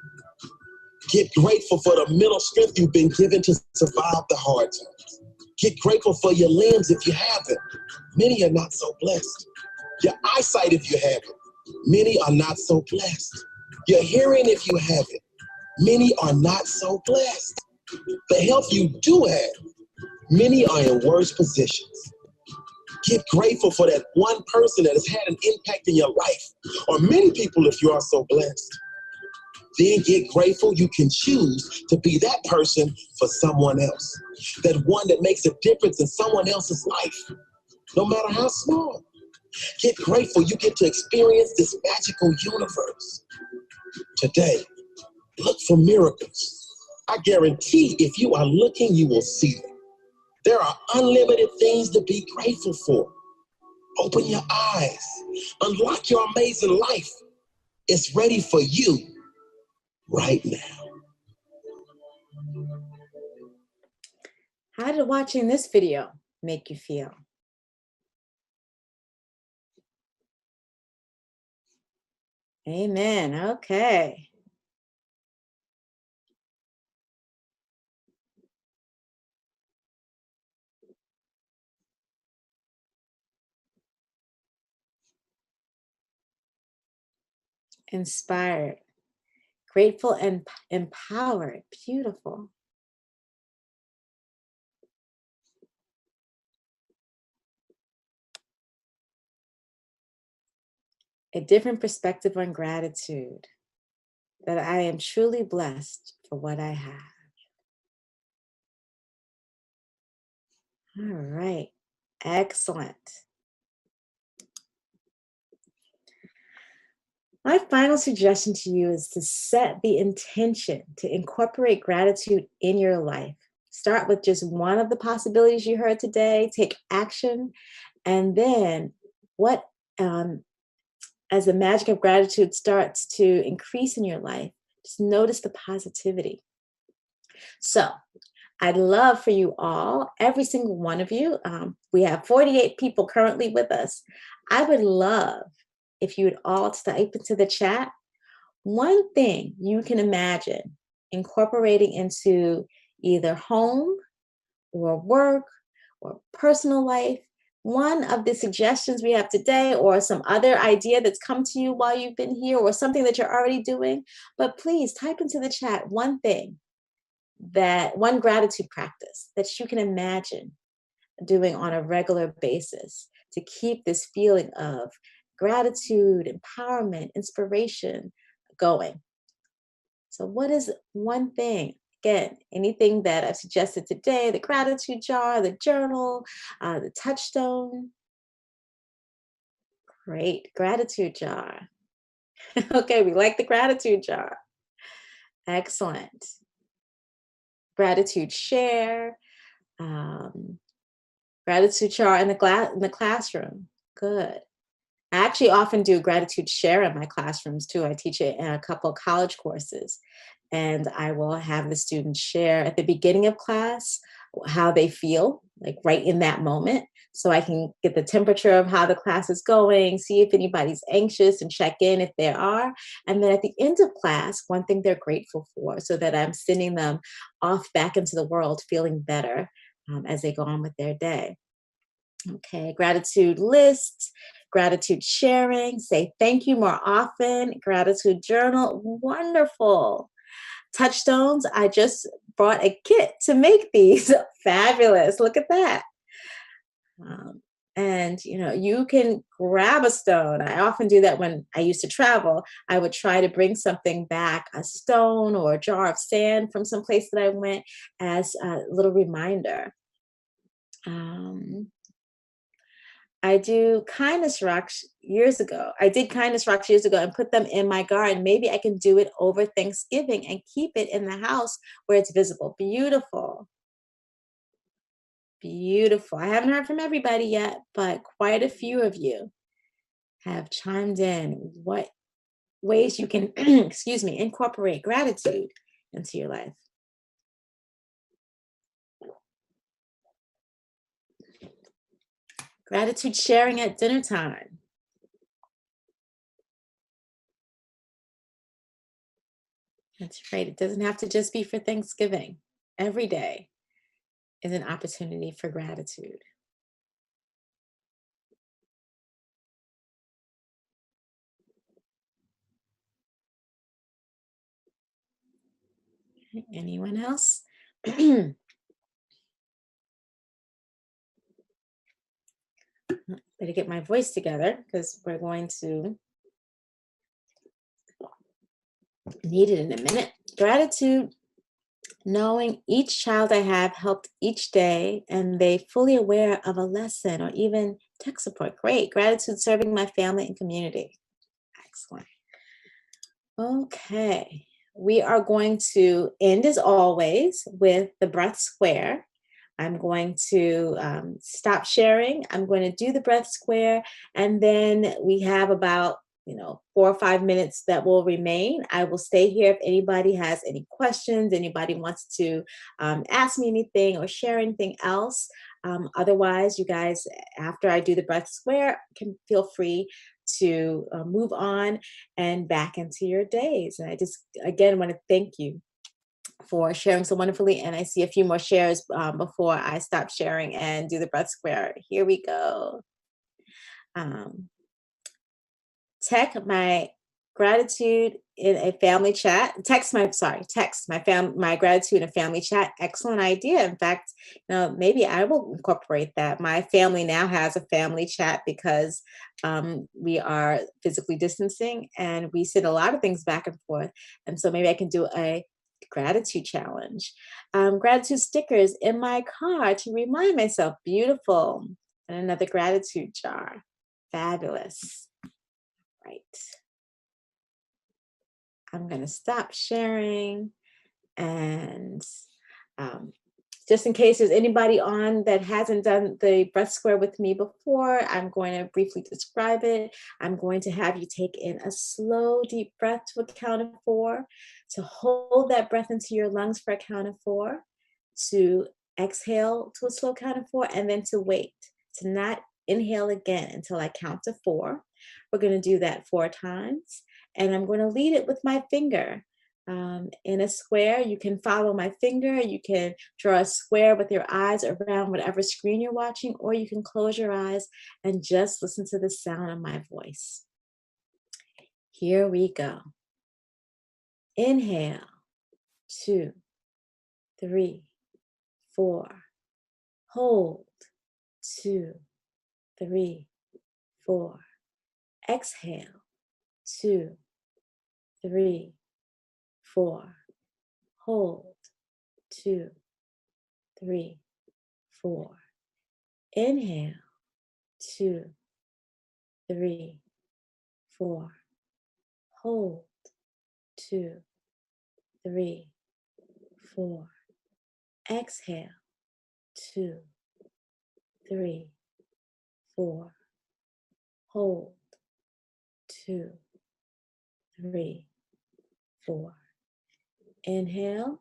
I: Get grateful for the mental strength you've been given to survive the hard times. Get grateful for your limbs if you have them. Many are not so blessed. Your eyesight if you have it. Many are not so blessed. Your hearing if you have it. Many are not so blessed. The health you do have, many are in worse positions. Get grateful for that one person that has had an impact in your life, or many people if you are so blessed. Then get grateful you can choose to be that person for someone else, that one that makes a difference in someone else's life, no matter how small. Get grateful you get to experience this magical universe. Today, look for miracles. I guarantee if you are looking, you will see them. There are unlimited things to be grateful for. Open your eyes. Unlock your amazing life. It's ready for you right now.
D: How did watching this video make you feel? Amen. Okay. Inspired, grateful, and empowered. Beautiful. A different perspective on gratitude, that I am truly blessed for what I have. All right, excellent. My final suggestion to you is to set the intention to incorporate gratitude in your life. Start with just one of the possibilities you heard today, take action, and then as the magic of gratitude starts to increase in your life, just notice the positivity. So I'd love for you all, every single one of you, we have 48 people currently with us. I would love if you would all type into the chat one thing you can imagine incorporating into either home or work or personal life, one of the suggestions we have today, or some other idea that's come to you while you've been here, or something that you're already doing. But please type into the chat one thing, one gratitude practice that you can imagine doing on a regular basis to keep this feeling of gratitude, empowerment, inspiration going. So what is one thing? Again, anything that I've suggested today, the gratitude jar, the journal, the touchstone. Great, gratitude jar. Okay, we like the gratitude jar. Excellent. Gratitude share. Gratitude jar in the classroom. Good. I actually often do gratitude share in my classrooms too. I teach it in a couple of college courses, and I will have the students share at the beginning of class how they feel like right in that moment, so I can get the temperature of how the class is going, see if anybody's anxious and check in if there are. And then at the end of class, one thing they're grateful for, so that I'm sending them off back into the world feeling better as they go on with their day. Okay, gratitude lists, gratitude sharing, say thank you more often, gratitude journal, wonderful. Touchstones, I just brought a kit to make these. Fabulous, look at that. And you can grab a stone. I often do that when I used to travel. I would try to bring something back, a stone or a jar of sand from some place that I went, as a little reminder. I do kindness rocks years ago. I did kindness rocks years ago and put them in my garden. Maybe I can do it over Thanksgiving and keep it in the house where it's visible. Beautiful. Beautiful. I haven't heard from everybody yet, but quite a few of you have chimed in what ways you can, excuse me, incorporate gratitude into your life. Gratitude sharing at dinner time. That's right. It doesn't have to just be for Thanksgiving. Every day is an opportunity for gratitude. Anyone else? Better get my voice together because we're going to need it in a minute. Gratitude, knowing each child I have helped each day and they fully aware of a lesson or even tech support. Great. Gratitude, serving my family and community. Excellent. Okay. We are going to end as always with the breath square. I'm going to stop sharing. I'm going to do the breath square, and then we have about 4 or 5 minutes that will remain. I will stay here if anybody has any questions, anybody wants to ask me anything or share anything else. Otherwise, you guys, after I do the breath square, can feel free to move on and back into your days. And I just, again, want to thank you for sharing so wonderfully. And I see a few more shares before I stop sharing and do the breath square. Here we go. Text my gratitude in a family chat. Text my gratitude in a family chat. Excellent idea. In fact, maybe I will incorporate that. My family now has a family chat because we are physically distancing and we send a lot of things back and forth. And so maybe I can do a gratitude challenge. Gratitude stickers in my car to remind myself. Beautiful. And another gratitude jar. Fabulous. Right. I'm going to stop sharing, and just in case there's anybody on that hasn't done the breath square with me before, I'm going to briefly describe it. I'm going to have you take in a slow, deep breath to a count of 4, to hold that breath into your lungs for a count of 4, to exhale to a slow count of 4, and then to wait, to not inhale again until I count to 4. We're going to do that 4 times, and I'm going to lead it with my finger. In a square, you can follow my finger. You can draw a square with your eyes around whatever screen you're watching, or you can close your eyes and just listen to the sound of my voice. Here we go. Inhale, 2, 3, 4. Hold, 2, 3, 4. Exhale, 2, 3, 4. Hold, 2, 3, 4. Inhale, 2, 3, 4. Hold, 2, 3, 4. Exhale, 2, 3, 4. Hold, 2, 3, 4. Inhale,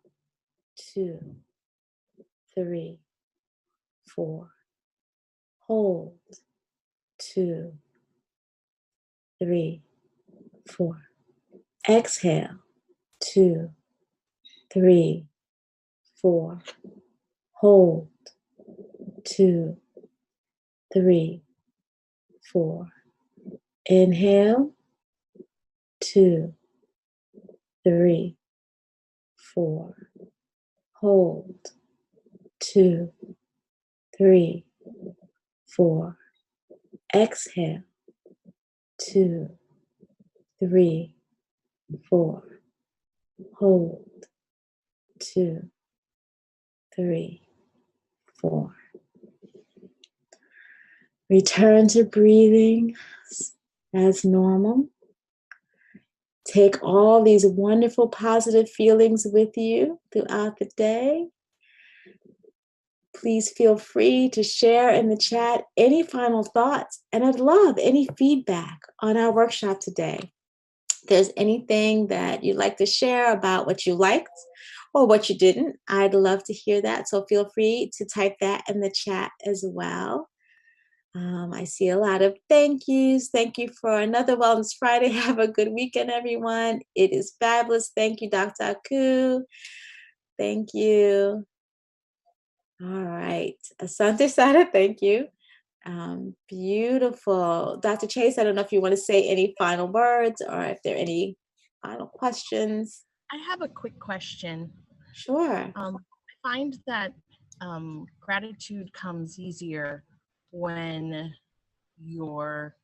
D: 2, 3, 4. Hold. 2, 3, 4. Exhale. 2, 3, 4. Hold. 2, 3, 4. Inhale. 2, 3, 4. Hold. 2, 3, 4. Exhale. 2, 3, 4. Hold. 2, 3, 4. Return to breathing as normal. Take all these wonderful positive feelings with you throughout the day. Please feel free to share in the chat any final thoughts, and I'd love any feedback on our workshop today. If there's anything that you'd like to share about what you liked or what you didn't, I'd love to hear that. So feel free to type that in the chat as well. I see a lot of thank yous. Thank you for another Wellness Friday. Have a good weekend, everyone. It is fabulous. Thank you, Dr. Akhu. Thank you. All right. Asante Sada, thank you. Beautiful. Dr. Chase, I don't know if you want to say any final words or if there are any final questions.
A: I have a quick question.
D: Sure.
A: I find that gratitude comes easier when you're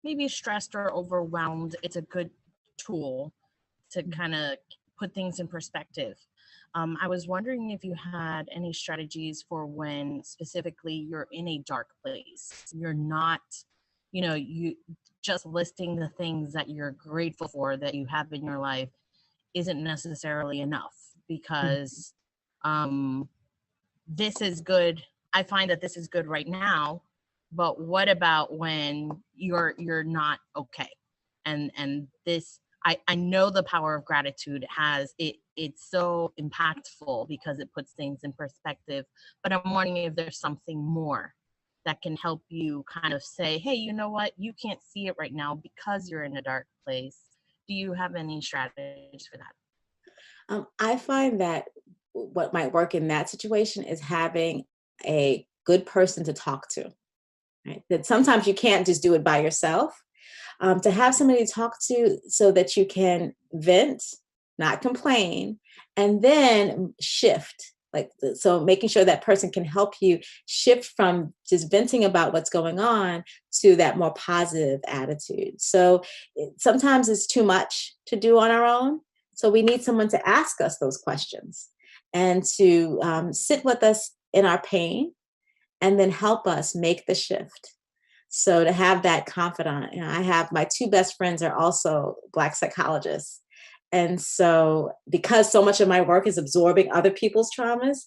A: maybe stressed or overwhelmed. It's a good tool to kind of put things in perspective. I was wondering if you had any strategies for when specifically you're in a dark place. You're not, you just listing the things that you're grateful for that you have in your life isn't necessarily enough, because this is good. I find that this is good right now, but what about when you're not okay? And this, I know the power of gratitude it's so impactful because it puts things in perspective, but I'm wondering if there's something more that can help you kind of say, hey, you know what, you can't see it right now because you're in a dark place. Do you have any strategies for that?
D: I find that what might work in that situation is having a good person to talk to, right? That sometimes you can't just do it by yourself. To have somebody to talk to so that you can vent, not complain, and then shift. So making sure that person can help you shift from just venting about what's going on to that more positive attitude. So sometimes it's too much to do on our own. So we need someone to ask us those questions and to sit with us in our pain and then help us make the shift. So to have that confidant, I have my 2 best friends are also Black psychologists. And so because so much of my work is absorbing other people's traumas,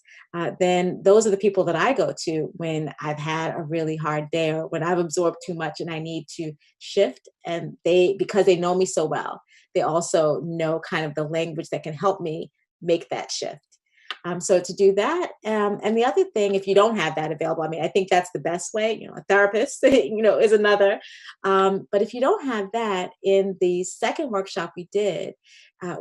D: then those are the people that I go to when I've had a really hard day or when I've absorbed too much and I need to shift. And because they know me so well, they also know kind of the language that can help me make that shift. So to do that, and the other thing, if you don't have that available, I think that's the best way. A therapist, is another. But if you don't have that, in the second workshop we did,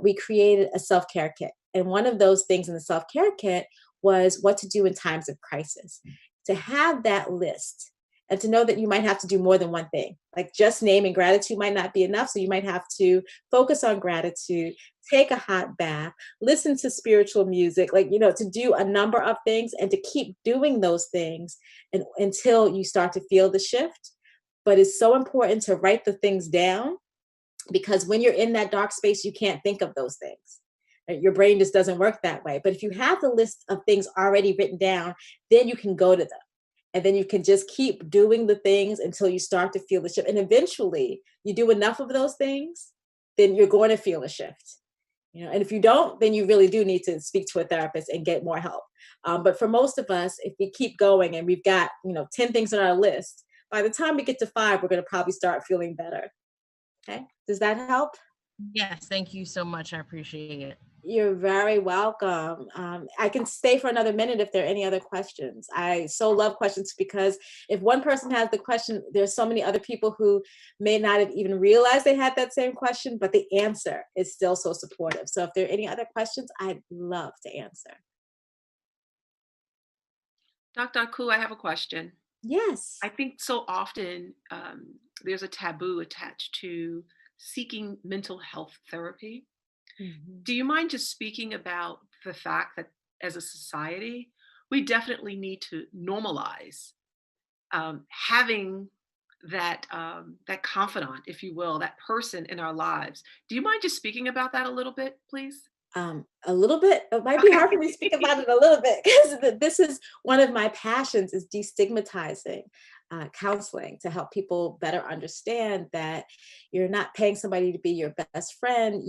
D: we created a self-care kit, and one of those things in the self-care kit was what to do in times of crisis. To have that list. And to know that you might have to do more than one thing, like just naming gratitude might not be enough. So you might have to focus on gratitude, take a hot bath, listen to spiritual music, to do a number of things and to keep doing those things until you start to feel the shift. But it's so important to write the things down, because when you're in that dark space, you can't think of those things. Your brain just doesn't work that way. But if you have the list of things already written down, then you can go to them. And then you can just keep doing the things until you start to feel the shift. And eventually you do enough of those things, then you're going to feel a shift. And if you don't, then you really do need to speak to a therapist and get more help. But for most of us, if we keep going and we've got, 10 things on our list, by the time we get to 5, we're going to probably start feeling better. Okay. Does that help?
A: Yes. Thank you so much. I appreciate it.
D: You're very welcome. I can stay for another minute if there are any other questions. I so love questions because if one person has the question, there's so many other people who may not have even realized they had that same question, but the answer is still so supportive. So if there are any other questions, I'd love to answer.
B: Dr. Akhu, I have a question.
D: Yes.
B: I think so often there's a taboo attached to seeking mental health therapy. Do you mind just speaking about the fact that as a society, we definitely need to normalize having that confidant, if you will, that person in our lives? Do you mind just speaking about that a little bit, please?
D: A little bit. It might be hard for me to speak about it a little bit because this is one of my passions, is destigmatizing counseling to help people better understand that you're not paying somebody to be your best friend.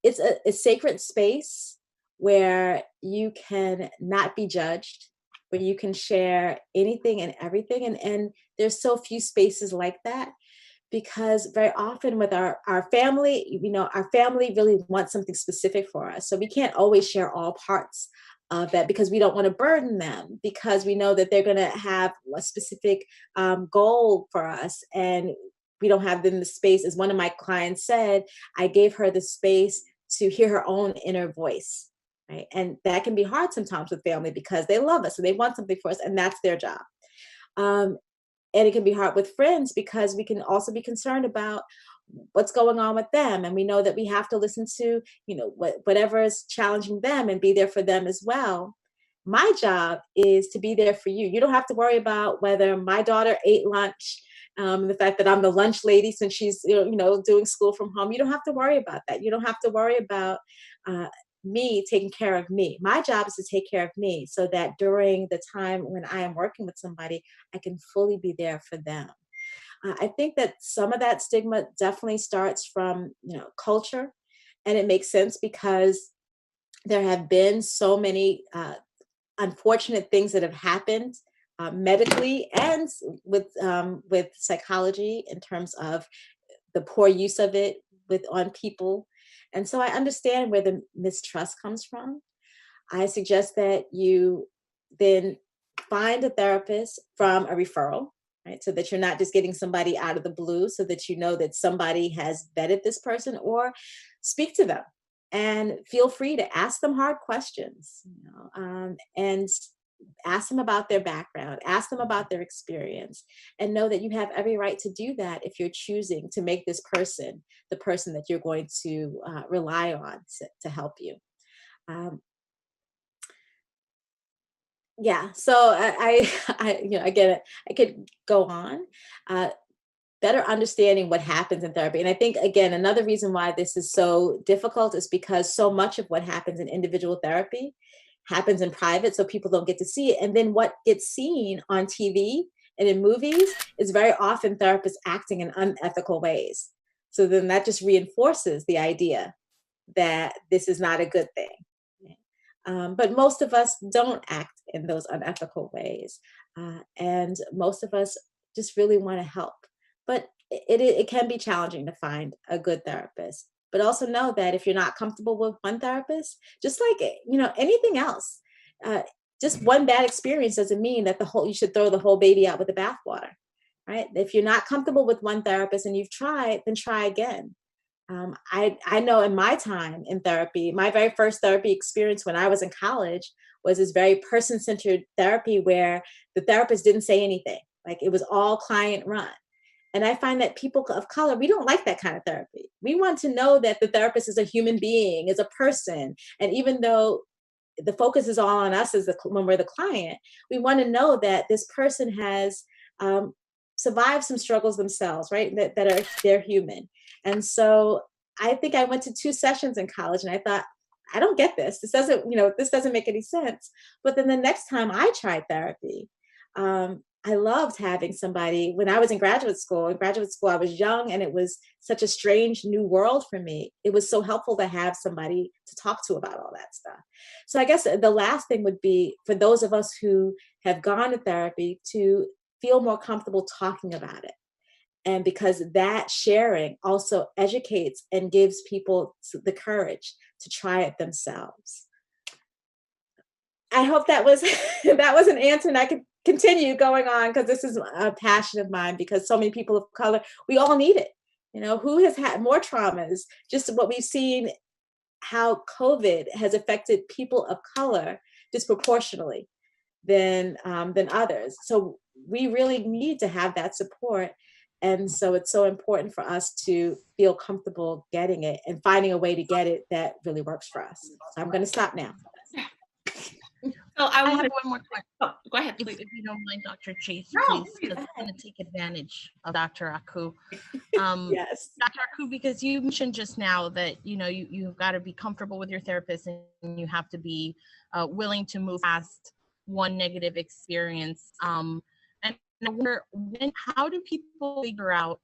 D: It's a sacred space where you can not be judged, where you can share anything and everything. And there's so few spaces like that, because very often with our family, our family really wants something specific for us. So we can't always share all parts of that because we don't want to burden them, because we know that they're going to have a specific goal for us. And we don't have them the space. As one of my clients said, I gave her the space to hear her own inner voice. Right. And that can be hard sometimes with family because they love us and they want something for us, and that's their job. And it can be hard with friends because we can also be concerned about what's going on with them. And we know that we have to listen to, whatever is challenging them and be there for them as well. My job is to be there for you. You don't have to worry about whether my daughter ate lunch, the fact that I'm the lunch lady since she's, doing school from home. You don't have to worry about that. You don't have to worry about me taking care of me. My job is to take care of me so that during the time when I am working with somebody, I can fully be there for them. I think that some of that stigma definitely starts from, culture, and it makes sense because there have been so many unfortunate things that have happened medically and with psychology in terms of the poor use of it on people. And so I understand where the mistrust comes from. I suggest that you then find a therapist from a referral, right? So that you're not just getting somebody out of the blue, so that you know that somebody has vetted this person, or speak to them and feel free to ask them hard questions, and ask them about their background, ask them about their experience, and know that you have every right to do that if you're choosing to make this person the person that you're going to rely on to help you. So I get it. I could go on. Better understanding what happens in therapy. And I think, again, another reason why this is so difficult is because so much of what happens in individual therapy happens in private, so people don't get to see it. And then what gets seen on TV and in movies is very often therapists acting in unethical ways. So then that just reinforces the idea that this is not a good thing. But most of us don't act in those unethical ways. And most of us just really want to help. But it can be challenging to find a good therapist. But also know that if you're not comfortable with one therapist, just like anything else, just one bad experience doesn't mean that you should throw the whole baby out with the bathwater, right? If you're not comfortable with one therapist and you've tried, then try again. I know in my time in therapy, my very first therapy experience when I was in college was this very person-centered therapy where the therapist didn't say anything. Like, it was all client run. And I find that people of color, we don't like that kind of therapy. We want to know that the therapist is a human being, is a person. And even though the focus is all on us when we're the client, we want to know that this person has survived some struggles themselves, right? They're human. And so I think I went to 2 sessions in college and I thought, I don't get this. This doesn't make any sense. But then the next time I tried therapy, I loved having somebody. When I was in graduate school, I was young and it was such a strange new world for me. It was so helpful to have somebody to talk to about all that stuff. So I guess the last thing would be for those of us who have gone to therapy to feel more comfortable talking about it And because that sharing also educates and gives people the courage to try it themselves. I hope that was that was an answer, and I could continue going on because this is a passion of mine, because so many people of color, we all need it. You know, who has had more traumas? Just what we've seen, how COVID has affected people of color disproportionately than others. So we really need to have that support. And so it's so important for us to feel comfortable getting it and finding a way to get it that really works for us. So I'm going to stop now.
B: So I
A: I
B: want
A: have one more question.
B: Oh, go ahead,
A: If,
B: please.
A: if you don't mind, Dr. Chase,
B: No,
A: please,
B: please.
A: because I'm going to take advantage of Dr. Akhu.
D: Yes.
A: Dr. Akhu, because you mentioned just now that, you know, you've got to be comfortable with your therapist, and you have to be willing to move past one negative experience. And I wonder, how do people figure out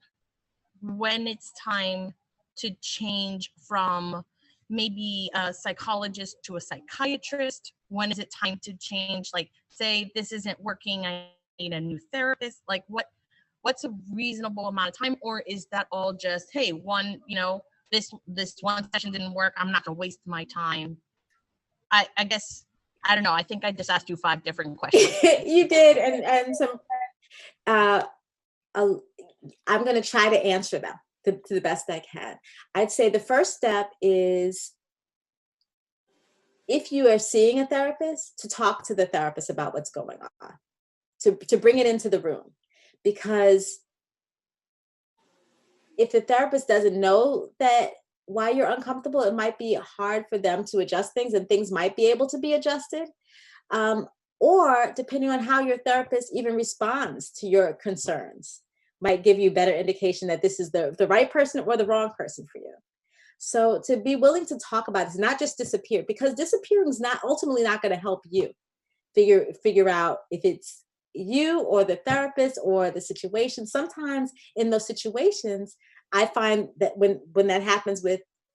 A: when it's time to change from maybe a psychologist to a psychiatrist? When is it time to change? Like, say this isn't working, I need a new therapist. Like, what's a reasonable amount of time? Or is that all just, hey, one, you know, this one session didn't work, I'm not gonna waste my time? I guess, I don't know, I think I just asked you 5 different questions.
D: You did, and some I'm going to try to answer them to the best I can. I'd say the first step is, if you are seeing a therapist, to talk to the therapist about what's going on, to bring it into the room. Because if the therapist doesn't know that why you're uncomfortable, it might be hard for them to adjust things, and things might be able to be adjusted. Or depending on how your therapist even responds to your concerns, might give you better indication that this is the right person or the wrong person for you. So to be willing to talk about this, not just disappear, because disappearing is not ultimately not going to help you figure out if it's you or the therapist or the situation. Sometimes in those situations, I find that when that happens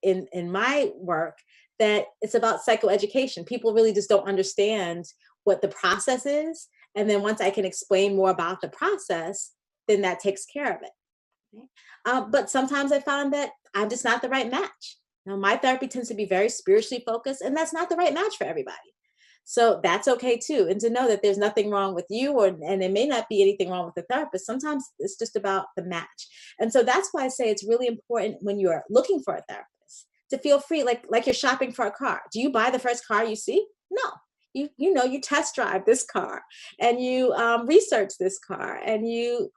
D: in my work, that it's about psychoeducation. People really just don't understand what the process is. And then once I can explain more about the process, then that takes care of it. Okay? But sometimes I found that I'm just not the right match. Now, my therapy tends to be very spiritually focused, and that's not the right match for everybody. So that's okay too. And to know that there's nothing wrong with you, and there may not be anything wrong with the therapist. Sometimes it's just about the match. And so that's why I say it's really important when you're looking for a therapist to feel free, like you're shopping for a car. Do you buy the first car you see? No. You test drive this car, and you research this car, and you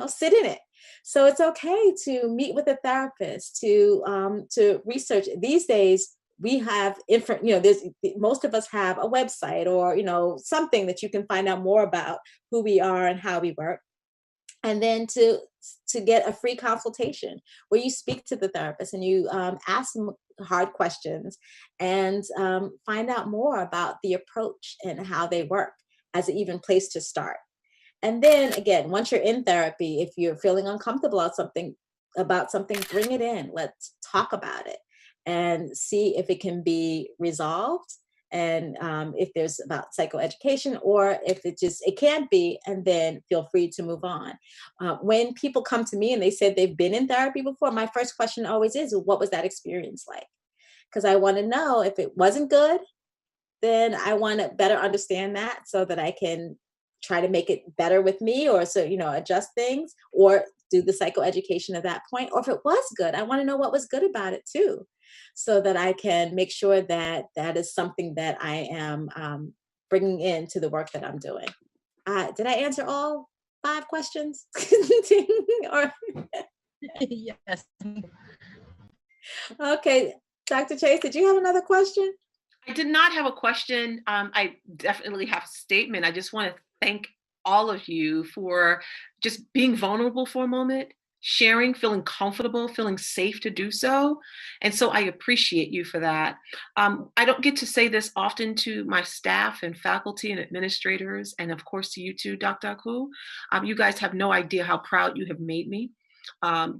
D: sit in it. So it's okay to meet with a therapist, to research. These days we have most of us have a website, or something that you can find out more about who we are and how we work. And then to get a free consultation where you speak to the therapist and you ask them hard questions, and find out more about the approach and how they work as an even place to start. And then again, once you're in therapy, if you're feeling uncomfortable about something, bring it in. Let's talk about it and see if it can be resolved. And if there's about psychoeducation, or if it can't be, and then feel free to move on. When people come to me and they said they've been in therapy before, my first question always is, what was that experience like? Because I want to know, if it wasn't good, then I want to better understand that so that I can try to make it better with me, or adjust things, or do the psychoeducation at that point. Or if it was good, I want to know what was good about it too, so that I can make sure that that is something that I am bringing into the work that I'm doing. Did I answer all 5 questions? Or
A: Yes.
D: Okay, Dr. Chase, did you have another question?
B: I did not have a question. I definitely have a statement. I just want to thank all of you for just being vulnerable for a moment, sharing, feeling comfortable, feeling safe to do so. And so I appreciate you for that. I don't get to say this often to my staff and faculty and administrators, and of course to you too, Dr. Akhu. You guys have no idea how proud you have made me,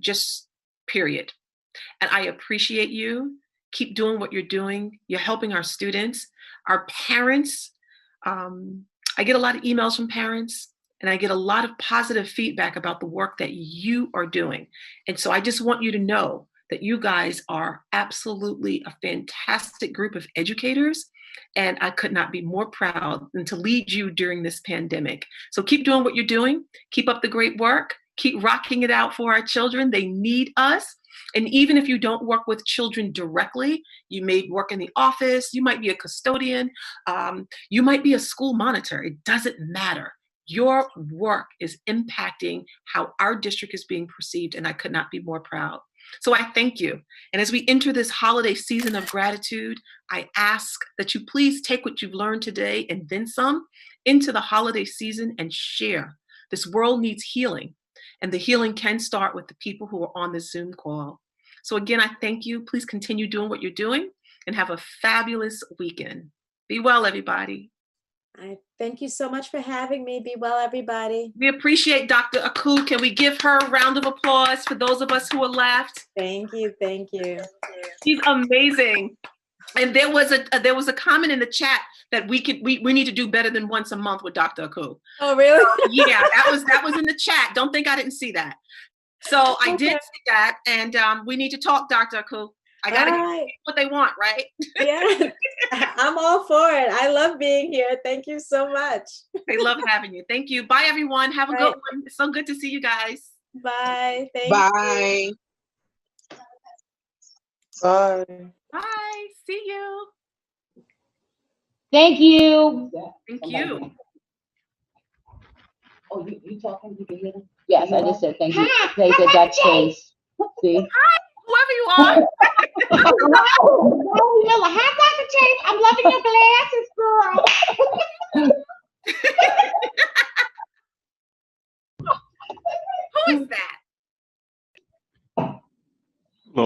B: just period. And I appreciate you. Keep doing what you're doing. You're helping our students, our parents. I get a lot of emails from parents, And I get a lot of positive feedback about the work that you are doing. And so I just want you to know that you guys are absolutely a fantastic group of educators. And I could not be more proud than to lead you during this pandemic. So keep doing what you're doing. Keep up the great work. Keep rocking it out for our children. They need us. And even if you don't work with children directly, you may work in the office, you might be a custodian, you might be a school monitor. It doesn't matter. Your work is impacting how our district is being perceived, and I could not be more proud. So I thank you. And as we enter this holiday season of gratitude, I ask that you please take what you've learned today and then some into the holiday season and share. This world needs healing, and the healing can start with the people who are on this Zoom call. So again, I thank you. Please continue doing what you're doing and have a fabulous weekend. Be well, everybody.
D: I thank you so much for having me. Be well, everybody.
B: We appreciate Dr. Akhu. Can we give her a round of applause for those of us who are left?
D: Thank you. Thank you.
B: She's amazing. And there was a comment in the chat that we need to do better than once a month with Dr. Akhu.
D: Oh, really?
B: Yeah, that was in the chat. Don't think I didn't see that. So I did see that, and we need to talk, Dr. Akhu. I gotta get what they want, right?
D: Yeah, I'm all for it. I love being here. Thank you so much.
B: They love having you. Thank you. Bye, everyone. Have a good one. It's so good to see you guys.
D: Bye.
J: Bye. Bye.
B: Bye. See you.
K: Thank you.
B: Thank you.
K: Oh, you talking? You can hear them? Yes, I just said thank you. They did that chase. See?
B: Hi, whoever you are.
K: Hi, Dr. Chase. I'm loving your glasses, girl.
B: Who is that?